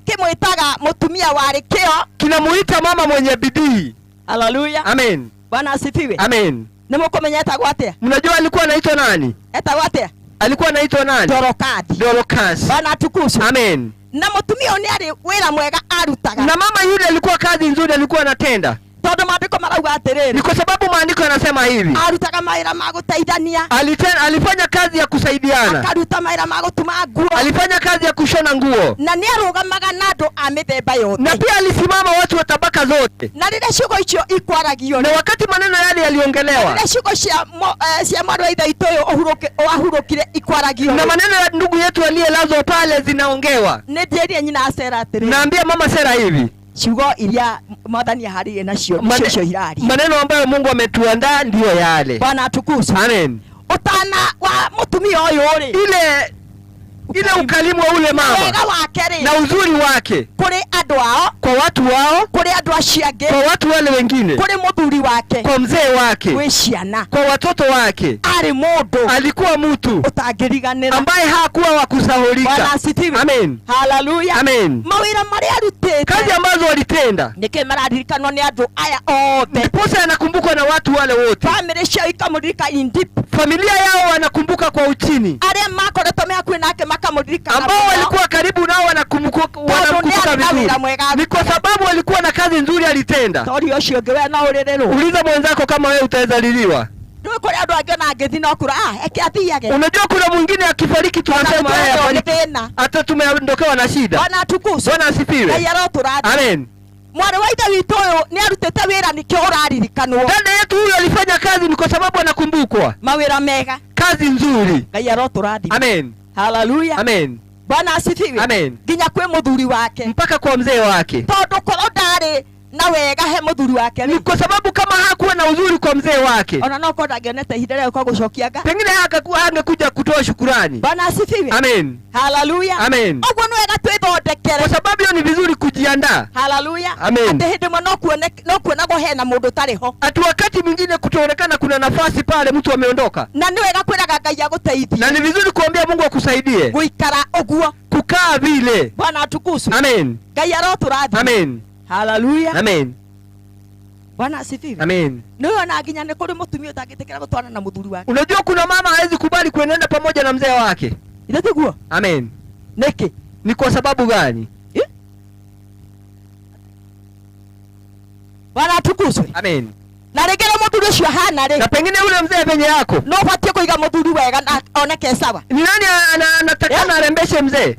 kimwitaga mũtumia warĩ kĩo, kinamuita mama mwenye bidii. Hallelujah. Amen. Bwana asifiwe. Amen. Nimũkũmenya etagwo atĩa? Mnajua alikuwa anaitwa nani? Etagwo atĩa? Alikuwa anaitwa nani? Dorcas. Bwana atukuzwe. Amen. Na mũtumia ũyũ nĩ arĩ wĩra mwega arutaga, na mama yule alikuwa kazi nzuri alikuwa anatenda. Tondũ maandĩko marauga atĩrĩrĩ, ni kwa sababu maandiko yanasema hivi, arutaga mawĩra ma gũteithania, alifanya kazi ya kusaidiana, akaruta mawĩra ma gũtuma nguo, alifanya kazi ya kushona nguo, na nĩ arũgamaga na andũ a mĩthemba yothe, na pia alisimama watu wa tabaka zote. Na rĩrĩa ciugo icio ikwaragio, na wakati maneno yale yaliongelewa, rĩrĩa ciugo cia mwarĩ wa ithe itũ ũyũ ahurũkire ikwaragio, na maneno ya ndugu yetu aliyelazwa pale zinaongewa, nĩ ndĩrie nyina Sera atĩrĩrĩ, naambia mama Sera hivi, ciugo iria Mwathani aharĩirie nacio nicio irari, maneno ambayo Mungu ametuandaa ndio yale. Bwana atukuzwe. Amen. Utana wa mũtumia ũyũ rĩ, ile ukalimu wa ule mama na uzuri wake kuri andu ao, kwa watu wao, kuri andu acio angĩ, kwa watu wale wengine, kuri muthuri wake, kwa mzee wake, kwi ciana, kwa watoto wake. Ari mundu, alikuwa mtu utangiriganira, ambaye hakuwa wa kusahulika. Bwana asifiwe. Amen. Hallelujah. Amen. Mawira maria arutete, kazi ambazo walitenda, niki mararirikanwo ni andu aya othe, ndiposa anakumbukwa na watu wale wote. Family cio ikamurika in deep, familia yao wanakumbuka kwa uchini, aria makoretwo mehakuhi nake makamurika, ambao walikuwa karibu nao wanakumbuka vizuri. Ni kwa sababu walikuwa na kazi nzuri alitenda. Uliza mwenzako kama wewe utazaliliwa. Unajua kuna mwingine akifariki tunasema hata tumeondokewa na shida. Bwana asifiwe. Amen. Mwana wa ithe witũ ũyũ nĩ arutĩte wĩra nĩkĩo ũraririkanwo. Dada yetu huyu alifanya kazi ni kwa sababu anakumbukwa. Mawĩra mega. Kazi nzuri. Ngai arotũrathima. Amen. Hallelujah. Amen. Bwana asifiwe. Amen. Nginya kwĩ mũthuri wake. Mpaka kwa mzee wake. Tondũ korwo ndarĩ na wega he mũthuri wake. Ni kwa sababu kama hakuwa na uzuri kwa mzee wake, ona no korwo ndangĩonete ihinda rĩrĩa kwa gũcokia Ngai, pengine hangekuja kutoa shukurani. Bwana asifiwe. Amen. Hallelujah. Amen. Ũguo nĩ wega twĩthondekere. Kwa sababu hiyo ni vizuri kujiandaa. Hallelujah. Amen. Atĩ hĩndĩ ĩmwe no kuonagwo hena mũndũ ũtarĩ ho. Ati wakati mwingine kutoonekana kuna nafasi pale mtu ameondoka. Na nĩ wega kwĩraga Ngai agũteithie. Na ni vizuri kuambia Mungu akusaidie. Gũikara ũguo. Kukaa vile. Bwana atukuzwe. Amen. Ngai arotũrathima. Amen. Hallelujah. Amen. Bwana asifiwe. Amen. Ndio na nginya nĩ kũrĩ mũtumia ũtangĩtĩkĩra gũtwarana na mũthuri wake. Unajua kuna mama hawezi kubali kuenenda pamoja na mzee wake. Ndio. Amen. Niki. Ni kwa sababu gani? Bwana atukuzwe. Amen. Na regera mũthuri ũcio hana rĩ. Na pengine ule mzee penye yako. No batie kũiga mũthuri wega na oneke sawa. Ni nani anatakana arembeshe mzee?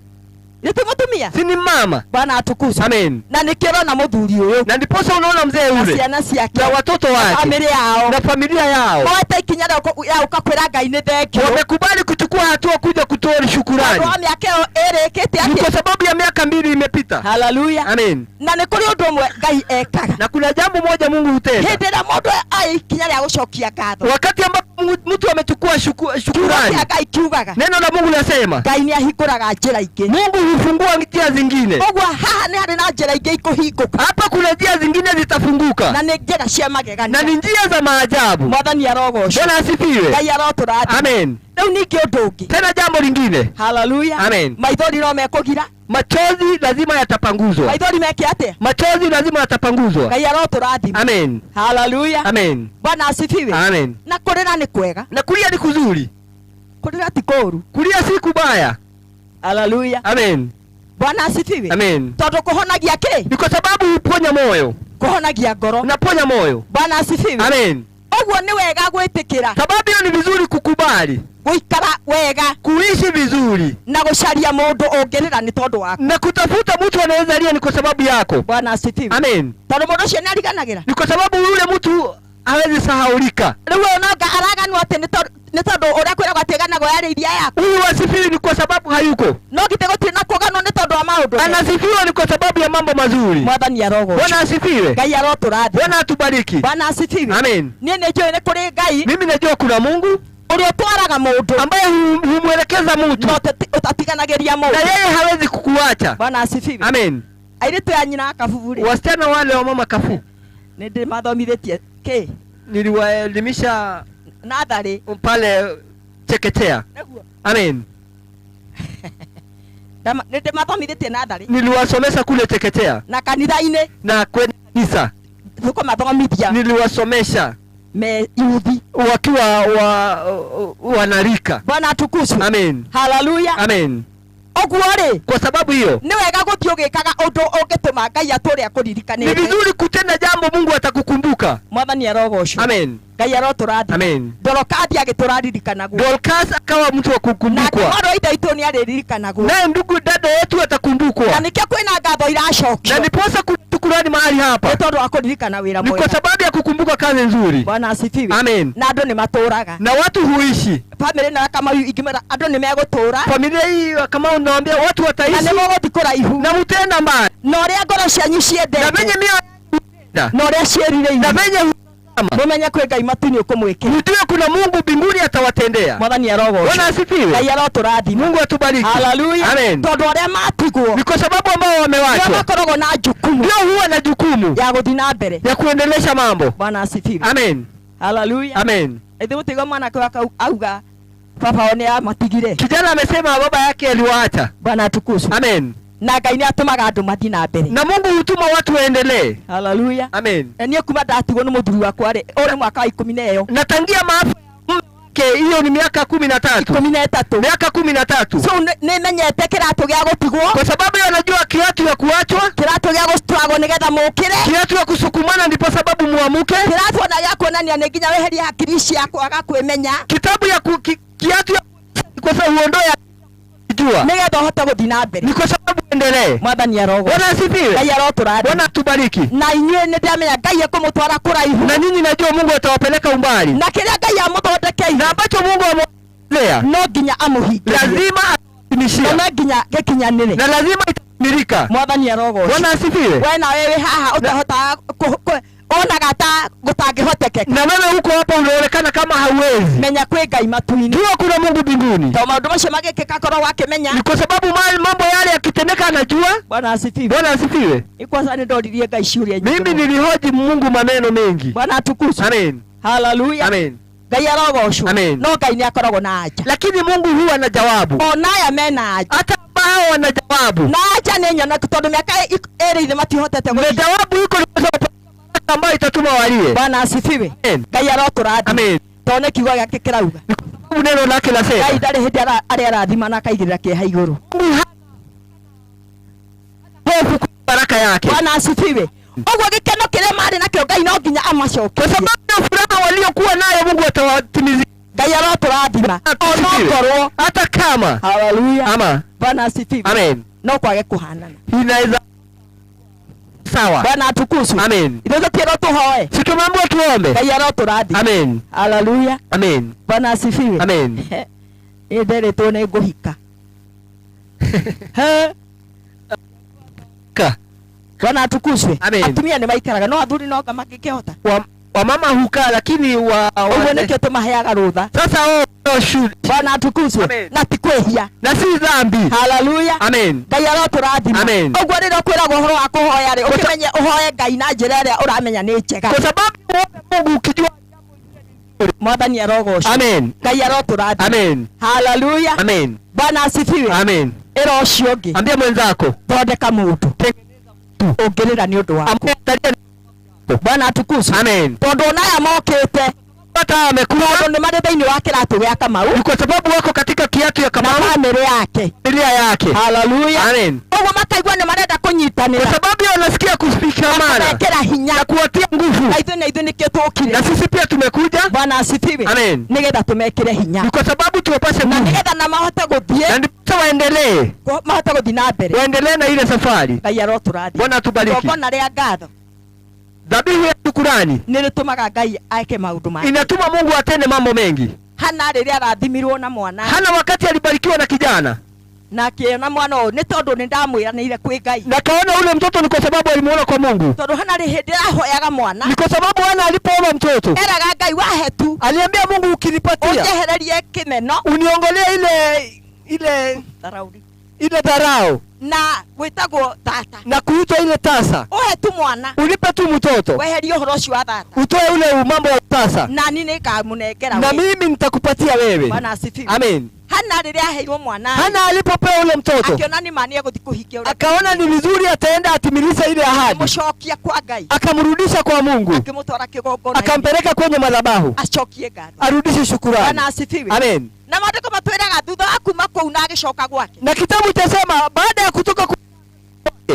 Ndio mutumia. Si ni mama. Bwana atukuzwe. Amen. Na nikero na mũthuri ũyũ. Na ndiposa unaona mzee ule. Ciana ciake. Na watoto wake. Familia yao. Na familia yao. Moete ikinya ya ukakwĩra Ngai nĩ thengio. Wamekubali kuchukua hatua kuja kutoa shukrani. Kwa miaka ĩrĩkĩte atĩ. Ni kwa sababu ya miaka miaka 2 imepita. Hallelujah. Amen. Na nĩ kũrĩ ũndũ ũmwe Ngai ekaga. Na kuna jambo moja Mungu hutenda. Hĩndĩ ĩrĩa mũndũ aikinya rĩa gũcokia ngatho. Wakati ambapo mtu amechukua shukrani. Ngai kiugaga. Neno la Mungu linasema. Ngai nĩ ahingũraga njĩra ingĩ. Mungu hufungua njia zingine. Ũguo haha nĩ harĩ na njĩra ingĩ ikũhingũka. Hapa kuna njia zingine zitafunguka. Na nĩ njĩra cia magegania. Na ni njia za maajabu. Mwathani arogocwo. Bwana asifiwe. Ngai arotũrathima. Amen. Rĩu ningĩ ũndũ ũngĩ. Tena jambo lingine. Hallelujah. Amen. Maithori no mekũgira. Machozi lazima yatapanguzwa. Maithori meke atĩa? Machozi lazima yatapanguzwa. Ngai arotũrathima. Amen. Hallelujah. Amen. Bwana asifiwe. Amen. Na kũrĩra nĩ kwega. Na kulia ni kuzuri. Kũrĩra ti kũũru. Kulia si kubaya. Hallelujah. Amen. Bwana asifiwe. Amen. Tondũ kũhonagia kĩ? Ni kwa sababu huponya moyo. Kũhonagia ngoro. Unaponya moyo. Bwana asifiwe. Amen. Ũguo nĩ wega gwĩtĩkĩra. Sababu hiyo ni vizuri kukubali. Gũikara wega. Kuishi vizuri. Na gũcaria mũndũ ũngĩrĩra nĩ tondũ waku. Na kutafuta mtu anaweza lia ni kwa sababu yako. Bwana asifiwe. Amen. Tondũ mũndũ ũcio nĩ ariganagĩra. Ni kwa sababu yule mtu hawezi sahaulika. Rĩu onanga araganwo atĩ nĩ tondũ ũrĩa kwĩragwo atĩ ganagwo yarĩ iria yaku. Huyu asifiwe ni kwa sababu hayuko. No githĩ gũtirĩ na kũganwo nĩ tondũ wa maũndũ. Anasifiwa ni kwa sababu ya mambo mazuri. Mwathani arogocwo. Bwana asifiwe. Ngai arotũrathima. Bwana atubariki. Bwana asifiwe. Amen. Niĩ nĩ njũĩ nĩ kũrĩ Ngai. Mimi najua kuna Mungu ũrĩa ũtwaraga mũndũ ambaye humwelekeza mtu. No ũtatiganagĩria mũndũ. Na yeye hawezi kukuacha. Bwana asifiwe. Amen. Airĩtu ya nyina akabuburi. Wasichana wale wa mama kafu. Nĩ mathomithĩtie kĩ? Niliwaelimisha natharĩ pale chekechea. Amen. Nĩ mathomithĩtie natharĩ. Niliwasomesha kule chekechea. Na kanitha-inĩ. Na kwenye kanisa. Tukomathomithia. Niliwasomesha me yuthi wakiwa wanarika. Bwana atukuzwe. Amen. Hallelujah. Amen. Ogwore. Kwa sababu hiyo ni wega guthio gikaga undu ungituma Ngai aturi akuririkane. Ni vizuri kutenda jambo Mungu atakukumbuka. Mwathani arogocwo. Amen. Ngai aroturathima. Amen. Dorokadi agituraririkanago. Dorcas akawa mtu wa kukumbukwa. Na maro ita itu ni aririkanago. Na ndugu dada yetu atakumbukwa. Na nikio kwina ngatho iracokio. Na niposa kutukurani mahali hapa. Tondu akuririkana wira mwega. Ni kwa sababu ya kukumbuka kazi nzuri. Bwana asifiwe. Amen. Na andu ni maturaga. Na watu huishi. Family na kama igimera andu ni megutura. Familia hii kama unaambia watu wataishi. Na nimo gutikura ihu. Na mutenda mbaya. Na uria ngoro cianyu ciendete. Na venye mio. Na uria cierireire. Na venye mumenye kwe Ngai matuni ukumwikira. Mtue kuna Mungu mbinguni atawatendea. Mwathani arogocwo. Bwana asifiwe. Ngai aroturathima. Mungu atubariki. Hallelujah. Amen. Tondu aria matigwo. Ni kwa sababu ambao wamewachwa. Ndio makoragwo na jukumu. Ndio huwa na jukumu ya guthi na mbere. Ya kuendelesha mambo. Bwana asifiwe. Amen. Hallelujah. Amen. Ethe gutiga mwana kwa auga baba one ya matigire. Kijana amesema baba yake aliwaacha. Bwana atukuzwe. Amen. Na Ngai ni atumaga andu mathi na mbere. Na Mungu hutuma watu waendelee. Hallelujah. Amen. Ni kuma ndatigwo ni muthuri wakwa ri ore mwaka wa 10 natangia maafa hiyo ni miaka 13. 13. Miaka 13. So ni menyete kiratu gya gutigwo. Kwa sababu anajua kiatu ya kuachwa, kiratu gya gustwago nigetha mukire, kiatu ya kusukumana ndipo sababu muamuke, kiratu na gya kuonania ni nginya weheria hakiri ciakwa aga kwimenya, kitabu ya kiatu ya kwa sababu uondoe jua nigetha uhote guthi na mbere. Ni kwa sababu endelee. Mwathani arogocwo. Bwana asifiwe. Ngai aroturathima. Bwana tubariki. Na inyuĩ nĩ ndamenya Ngai ekumutwara kuraihu. Na nyinyi najua Mungu atawapeleka umbali. Na kĩrĩa Ngai amuthondekeire. Na ambacho Mungu amwelea. No nginya amuhingie. Lazima atimishie. Na nginya gĩkinyanĩre. Na lazima itatimilika. Mwathani arogocwo. Bwana asifiwe. We na wewe haha utahota onaga ta gũtangĩhotekeka. Na wewe huko hapa unaonekana kama hauwezi. Menya kwĩ Ngai matu-inĩ. Jua kuna Mungu mbinguni. Tondũ maũndũ macio magĩkĩka korwo wakĩmenya. Ni kwa sababu mambo yale yakitendeka anajua. Bwana asifiwe. Bwana asifiwe. Kwanza nĩndoririe Ngai ciũria nyingĩ. Mimi nilihoji Mungu maneno mengi. Bwana atukuzwe. Amen. Hallelujah. Amen. Ngai arogocwo. Amen. No Ngai nĩakoragwo na anja. Lakini Mungu huwa na jawabu. Onaya mena anja. Hata bao wana jawabu. Na anja nĩ nyoneku tondũ mĩaka ĩrĩ ithe matihotete gũthiĩ. Na jawabu iko ambayo itatuma walie. Bwana asifiwe. Ngai aroturathima. Amen. Tone kiugo gĩake kĩrauga. Neno lake la sema. Ngai ndarĩ hĩndĩ arĩa arathima na akaigĩrĩra kĩeha igũrũ. Hofu baraka yake. Bwana asifiwe. Ogwo gĩkeno kĩrĩa marĩ nakĩo Ngai no nginya amacokie. Kwa sababu ya furaha waliokuwa nayo Mungu atawatimizia. Ngai aroturathima. Onokorwo hata kama. Hallelujah. Ama. Bwana asifiwe. Amen. No kwage kuhanana. Inaweza sawa. Bwana atukuzwe. Amen. Inaweza pia tuhoe. Situmambo tuombe. Ngai aroturathima. Amen. Hallelujah. Amen. Bwana asifiwe. Amen. Nderetwo nĩ ngũhika. huka. Bwana atukuzwe. Amen. Atumia ni maikaraga no athuri no kama kikihota. Wamama huka lakini Uwe nikio tumaheaga rutha. Sasa should. Bwana atukuzwe. Na tikwehia. Na si dhambi. Hallelujah. Amen. Ngai aroturathima. Amen. Uguo rĩrĩa kwĩragwo ũhoro wa kũhoya rĩ ũkĩmenye ũhoye Ngai na njĩra ĩrĩa ũramenya nĩ njega. Kwa sababu Mungu ukijua Mwathani arogocwo. Amen. Ngai aroturathima. Amen. Hallelujah. Amen. Bwana asifiwe. Amen. Ĩra ũcio ũngĩ. Ambia mwenzako. Thondeka mũndũ. Ũngĩrĩra nĩ ũndũ waku. Bwana atukuzwe. Amen. Tondũ naya mokĩte hata amekuwa ni marĩ thĩinĩ wa kĩratũ gĩa Kamau. Ni kwa sababu wako katika kiatu ya Kamau. Na family yake. Familia yake. Hallelujah. Amen. Koguo makaigua nĩ marenda kũnyitanĩra. Kwa sababu wanasikia kushikamana. Kuwekera hinya. Na kuwatia nguvu. Na ithuĩ nĩkĩo tũkire. Na sisi pia tumekuja. Bwana asifiwe. Amen. Nĩgetha tumekĩre hinya. Ni kwa sababu tuwapashe nguvu. Na nĩgetha na mahote gũthiĩ. Na ndipo waendelee. Mahote gũthiĩ na mbere. Waendelee na ile safari. Ngai arotũrathima. Bwana atubariki. Ngongona rĩa ngatho. Dhabihu ya shukrani nĩrĩtũmaga Ngai ake maũndũ make. Inatuma Mungu atende mambo mengi. Hana rĩrĩa arathimirwo na mwana. Hana wakati alibarikiwa na kijana. Na akiona mwana ũyũ nĩ tondũ nĩndamwĩranĩire kwĩ Ngai. Na kaona ule mtoto ni kwa sababu alimuona kwa Mungu. Tondũ hana hĩndĩ arahoyaga mwana. Ni kwa sababu Hana alipoona mtoto. Eraga Ngai wahe tu. Aliambia Mungu ukinipatia. Unjehererie kĩmeno. Uniongolee ile tharauri. Ile dharau. Na gwĩtagwo tata. Na kuitwa ile tasa. Uhe tu mwana. Unipe tu mtoto. Weherie ũhoro ũcio wa tata. Utoe ule mambo ya tasa. Na nini nĩngamũnengera na mimi nitakupatia wewe. Bwana asifiwe. Amen. Hana rĩrĩa aheirwo mwana. Hana alipopewa ule mtoto. Akiona ni maana gũthiĩ kũhikia ule. Akaona ni vizuri ataenda atimilize ile ahadi. Mũcokia kwa Ngai. Akamrudisha kwa Mungu. Akimutwara kĩgongona. Akampeleka kwenye madhabahu. Acokie ngatho. Arudishe shukrani. Bwana asifiwe. Amen. Na maandĩko matwĩraga thutha wa kuma kũu na agĩcoka gwake. Na kitabu chasema baada ya kutoka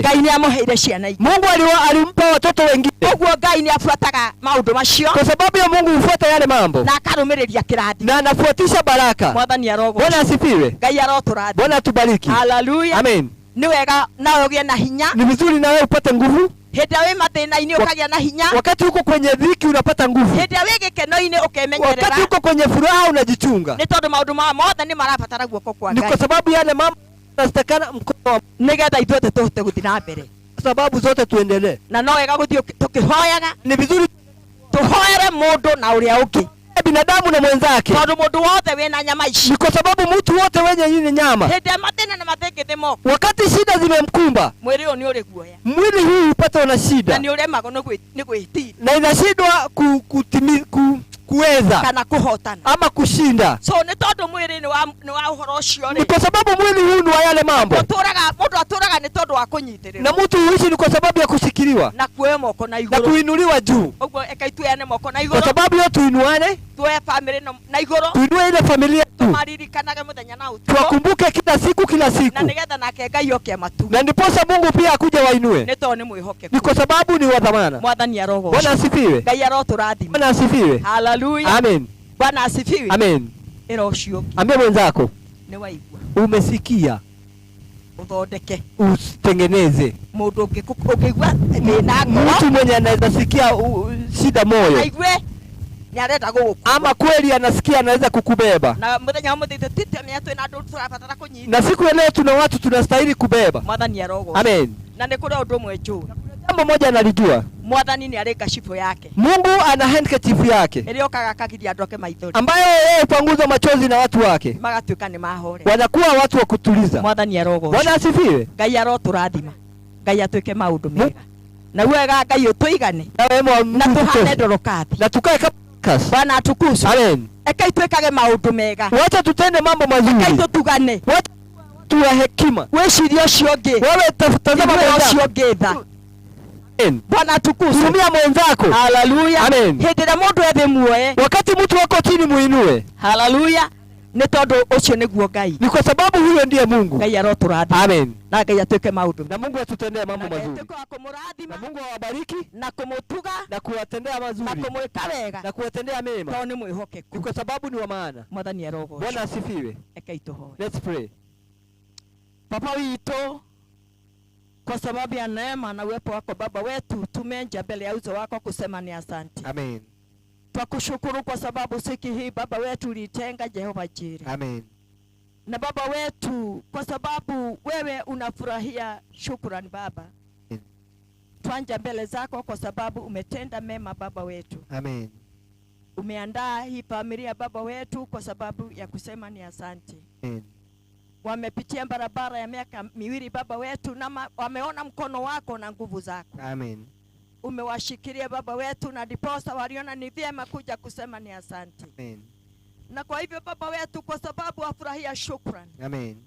Ngai nĩamũheire ciana ingĩ. Mungu alimpa watoto wengine. Koguo Ngai nĩabuataga maũndũ macio. Kwa sababu ya Mungu hufuata yale mambo. Na akarũmĩrĩria kĩrathi. Na anafuatisha baraka. Mwathani arogwo. Bwana asifiwe. Ngai arotũrathima. Bwana atubariki. Hallelujah. Amen. Nĩ wega nawe ũgĩe na hinya. Ni vizuri nawe upate nguvu. Hĩndĩ wĩ mathĩna-inĩ ũkagĩa na hinya. Wakati uko kwenye dhiki unapata nguvu. Hĩndĩ wĩ gĩkeno-inĩ ũkemenyerera. Wakati uko kwenye furaha unajichunga. Nĩ tondũ maũndũ mothe nĩ marabatara guoko kwa Ngai. Ni kwa sababu yale mambo yanatakana mkono wa nĩgetha ithuothe tũhote gũthiĩ na mbere. Sababu zote tuendelee. Na no wega gũthiĩ tũkĩhoyaga. Ni vizuri tũhoere mũndũ na ũrĩa ũngĩ. Binadamu na mwenzake. Tondũ mũndũ wothe wĩna nyama ici. Ni kwa sababu mtu wote wenye yini nyama. Hĩndĩ mathĩna na mathĩngĩthĩ moka. Wakati shida zimemkumba. Mwĩrĩ ũyũ nĩ ũrĩ guoya. Mwili huu upata na shida. Na nĩ ũremagwo nĩ gwĩtiria. Na inashindwa kuweza kana kuhotana ama kushinda. So nĩ tondũ mwĩrĩ nĩ wa ũhoro ũcio rĩ. Ni kwa sababu mwili huu ni wa yale mambo. Mũndũ atũraga nĩ tondũ wa kũnyitĩrĩrwo. Na mtu huishi ni kwa sababu ya kushikiliwa. Na kuoya moko na igũrũ. Na kuinuliwa juu. Ũguo eka ituane moko na igũrũ. Kwa sababu yo tuinuane. Tuoye family na igũrũ. Tuinue ile familia tu. Tumaririkanage mũthenya na ũtukũ. Tukumbuke kila siku. Na nĩgetha nake Ngai oke matu. Na ndiposa Mungu pia akuje wainue. Nĩ tondũ nĩ mwĩhokeku. Ni kwa sababu ni wa dhamana. Mwathani arogocwo. Bwana asifiwe. Ngai arotũrathima. Bwana asifiwe. Hallelujah. Amen. Bwana asifiwe. Amen. Ĩra ũcio ũngĩ. Ambia mwenzako. Nĩ waigua. Umesikia. Uthondeke. Usitengeneze. Mũndũ ũngĩigua thĩna ngoro. Mtu mwenye anaweza sikia shida moyo. Aigue nĩarenda gũgũkua. Ama kweli anasikia anaweza kukubeba. Na mũthenya wa mũthitũ titemea twĩna andũ tũrabatara kũnyita. Na siku leo tuna watu tunastahili kubeba. Mwathani arogocwo. Amen. Na nĩ kũrĩ ũndũ ũmwe njũĩ. Jambo moja analijua. Mwathani nĩ arĩ ngacibũ yake. Mungu ana handkerchief yake. Ĩrĩa okaga akagiria andũ ake maithori. Ambayo yeye hupanguza machozi na watu wake. Magatuĩka nĩ mahore. Wanakuwa watu wa kutuliza. Mwathani arogocwo. Bwana asifiwe. Ngai arotũrathima. Ngai atuĩke maũndũ mega. Na wega Ngai ũtũigane. Na tuhane ndorokathi. Na tukae kama kas. Bwana atukuzwe. Amen. Eka ituĩkage maũndũ mega. Wacha tutende mambo mazuri. Eka itũtugane. Wacha tuwe hekima. Wĩcirie ũcio ũngĩ. Wewe tazama ũcio ũngĩ tha. Amen. Bwana atukuzwe. Hurumia mwenzako. Hallelujah. Amen. Hĩndĩ ĩrĩa mũndũ ethĩ muoye. Wakati mtu wako chini muinue. Hallelujah. Nĩ tondũ ũcio nĩguo Ngai. Ni kwa sababu huyo ndiye Mungu. Ngai arotũrathima. Amen. Na Ngai atuĩke maũndũ. Na Mungu atutendee mambo mazuri. Na Mungu awabariki na kũmũtuga na kuwatendea mazuri. Na kũmwĩka wega. Na kuwatendea mema. Tondũ nĩ mwĩhokeku. Ni kwa sababu ni wa maana. Mwathani arogocwo. Bwana asifiwe. Eka itũhoe. Let's pray. Baba wito, kwa sababu ya neema na uwepo wako Baba wetu, tumenja mbele ya uso wako kusema ni asante. Amen. Twakushukuru kwa sababu siku hii Baba wetu ulitenga Jehova Jireh. Amen. Na Baba wetu, kwa sababu wewe unafurahia shukrani Baba, twanja mbele zako kwa sababu umetenda mema Baba wetu. Amen. Umeandaa hii familia Baba wetu kwa sababu ya kusema ni asante. Amen. Wamepitia barabara ya miaka miwili Baba wetu na wameona mkono wako na nguvu zako. Amen. Umewashikilia Baba wetu na diposa waliona ni vyema kuja kusema ni asante. Amen. Na kwa hivyo Baba wetu, kwa sababu wafurahia shukrani. Amen.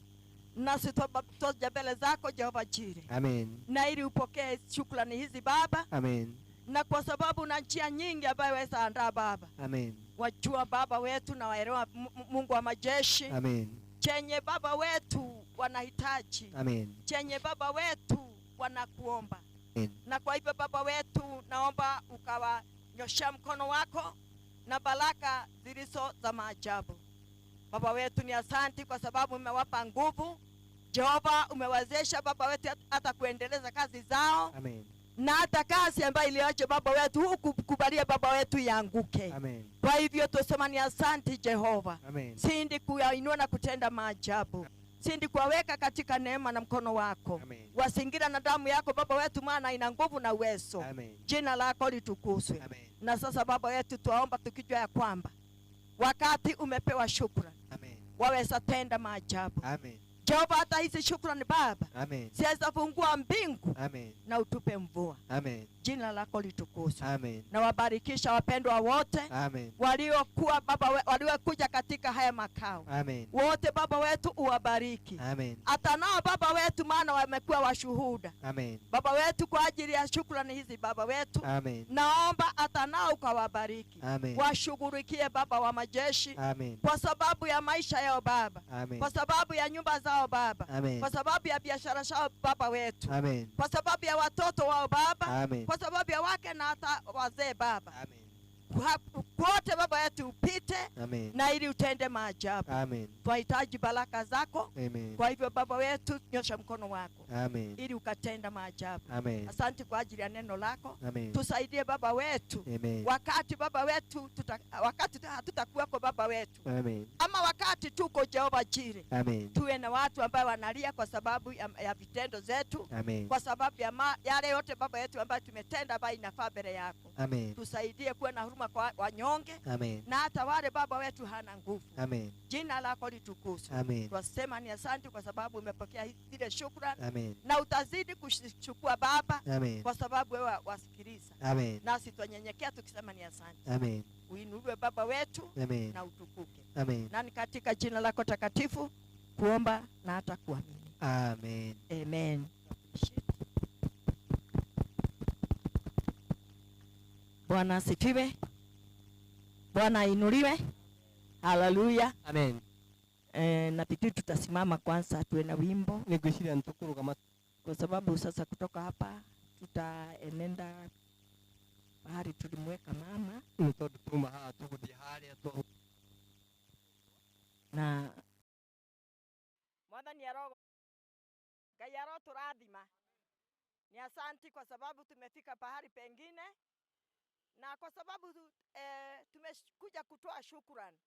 Nasi twaja mbele zako Jehova Jire. Amen. Na ili upokee shukrani hizi Baba. Amen. Na kwa sababu na njia nyingi ambayo waweza andaa Baba. Amen. Wajua Baba wetu na waelewa Mungu wa majeshi. Amen. Chenye Baba wetu wanahitaji. Amen. Chenye Baba wetu wanakuomba. Amen. Na kwa hivyo Baba wetu, naomba ukawanyosha mkono wako na baraka zilizo za maajabu. Baba wetu, ni asanti kwa sababu umewapa nguvu. Jehova, umewezesha Baba wetu hata kuendeleza kazi zao. Amen. Na hata kazi ambayo iliyoacha Baba wetu hukukubalia Baba wetu ianguke. Amen. Kwa hivyo tusema ni asanti Jehova. Amen. Sindi kuyainua na kutenda maajabu. Sindi kuwaweka katika neema na mkono wako. Amen. Wasingira na damu yako Baba wetu, maana ina nguvu na uwezo. Amen. Jina lako litukuzwe. Amen. Na sasa Baba wetu, tuwaomba tukijua ya kwamba wakati umepewa shukrani. Amen. Waweza tenda maajabu. Amen. Jehova, hata hizi shukrani Baba. Amen. Siweza fungua mbingu. Amen. Na utupe mvua. Amen. Jina lako litukuzwe. Amen. Na wabarikisha wapendwa wote. Amen. Waliokuwa Baba waliokuja katika haya makao. Amen. Wote Baba wetu uwabariki. Amen. Hata nao Baba wetu, maana wamekuwa washuhuda. Amen. Baba wetu, kwa ajili ya shukrani hizi Baba wetu. Amen. Naomba hata nao ukawabariki. Amen. Washughulikie Baba wa majeshi. Amen. Kwa sababu ya maisha yao Baba. Amen. Kwa sababu ya nyumba zao Baba. Amen. Kwa sababu ya biashara zao Baba wetu. Amen. Kwa sababu ya watoto wao Baba. Amen. Kwa sababu ya wake na hata wazee Baba. Amen. Kwote Baba yetu upite. Amen. Na ili utende maajabu. Amen. Twahitaji baraka zako. Amen. Kwa hivyo Baba wetu, nyosha mkono wako. Amen. Ili ukatenda maajabu. Amen. Asante kwa ajili ya neno lako. Amen. Tusaidie Baba wetu. Amen. Wakati Baba wetu wakati hatutakuwako Baba wetu. Amen. Ama wakati tuko Jehova Jire. Amen. Tuwe na watu ambao wanalia kwa sababu ya vitendo zetu. Amen. Kwa sababu ya yale yote Baba yetu ambayo tumetenda ambayo inafaa mbele yako. Amen. Tusaidie kuwa na huruma kwa wanyonge. Amen. Na hata wale Baba wetu hana nguvu. Amen. Jina lako litukuzwe. Amen. Twasema ni asante kwa sababu umepokea zile shukrani. Amen. Na utazidi kuchukua Baba. Amen. Kwa sababu wewe wasikiliza. Amen. Nasi twanyenyekea tukisema ni asante. Amen. Uinuliwe Baba wetu. Amen. Na utukuke. Amen. Na ni katika jina lako takatifu kuomba na hata kuamini. Amen. Amen. Bwana asifiwe. Bwana ainuliwe. Haleluya. Amen. Nafikiri tutasimama kwanza tuwe na wimbo. Nikushira ntukuru kama kwa sababu sasa kutoka hapa tutaenenda bahari tulimweka mama. Mtoto tuma haa tukudi hali ato. Na Mwathani arogo Ngai aroturathima. Ni asanti kwa sababu tumefika pahali pengine. Na kwa sababu tumekuja kutoa shukrani.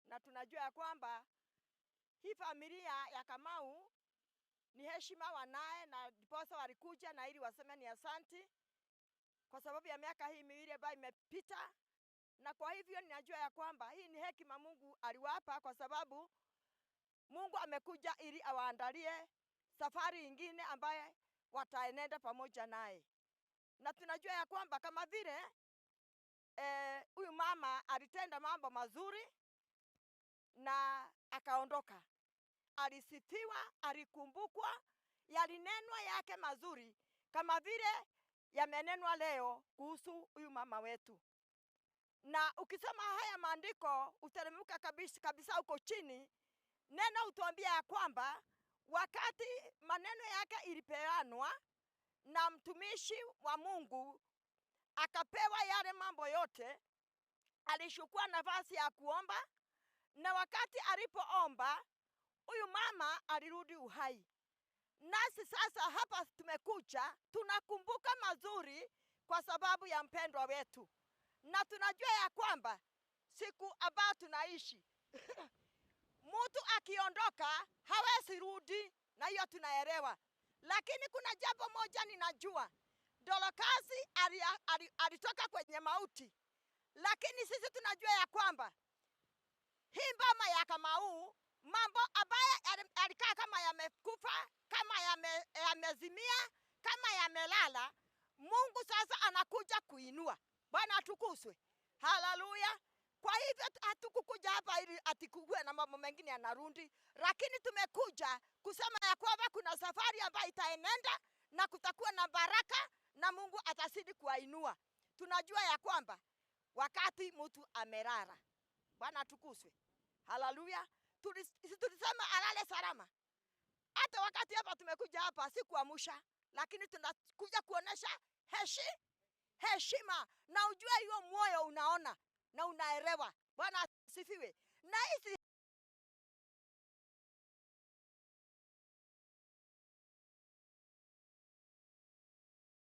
Na tunajua ya kwamba hii familia ya Kamau ni heshima wanaye na diposa walikuja na ili waseme ni asanti kwa sababu ya miaka hii miwili ambayo imepita. Na kwa hivyo ninajua ya kwamba hii ni hekima Mungu aliwapa kwa sababu Mungu amekuja ili awaandalie safari ingine ambaye wataenenda pamoja naye. Na tunajua ya kwamba kama vile huyu mama alitenda mambo mazuri na akaondoka. Alisifiwa, alikumbukwa, yalinenwa yake mazuri kama vile yamenenwa leo kuhusu huyu mama wetu. Na ukisoma haya maandiko uteremka kabisa huko chini, neno utuambia ya kwamba wakati maneno yake ilipeanwa na mtumishi wa Mungu akapewa yale mambo yote, alishukua nafasi ya kuomba, na wakati alipoomba huyu mama alirudi uhai. Nasi sasa hapa tumekuja tunakumbuka mazuri kwa sababu ya mpendwa wetu. Na tunajua ya kwamba siku ambayo tunaishi mtu akiondoka hawezi rudi, na hiyo tunaelewa. Lakini kuna jambo moja ninajua, Dorokasi alitoka kwenye mauti, lakini sisi tunajua ya kwamba hii mbama ya Kamau, mambo ambayo alikaa kama yamekufa, kama yamezimia, kama yamelala, Mungu sasa anakuja kuinua. Bwana atukuzwe. Haleluya. Kwa hivyo hatukukuja hapa ili atikugue na mambo mengine yanarundi, lakini tumekuja kusema ya kwamba kuna safari ambayo itaenenda na kutakuwa na baraka na Mungu atazidi kuwainua. Tunajua ya kwamba wakati mtu amelala, Bwana atukuzwe. Haleluya. Tulisema alale salama. Hata wakati hapa tumekuja hapa si kuamsha, lakini tunakuja kuonesha heshima na ujue hiyo moyo unaona na unaelewa. Bwana asifiwe. Na hizi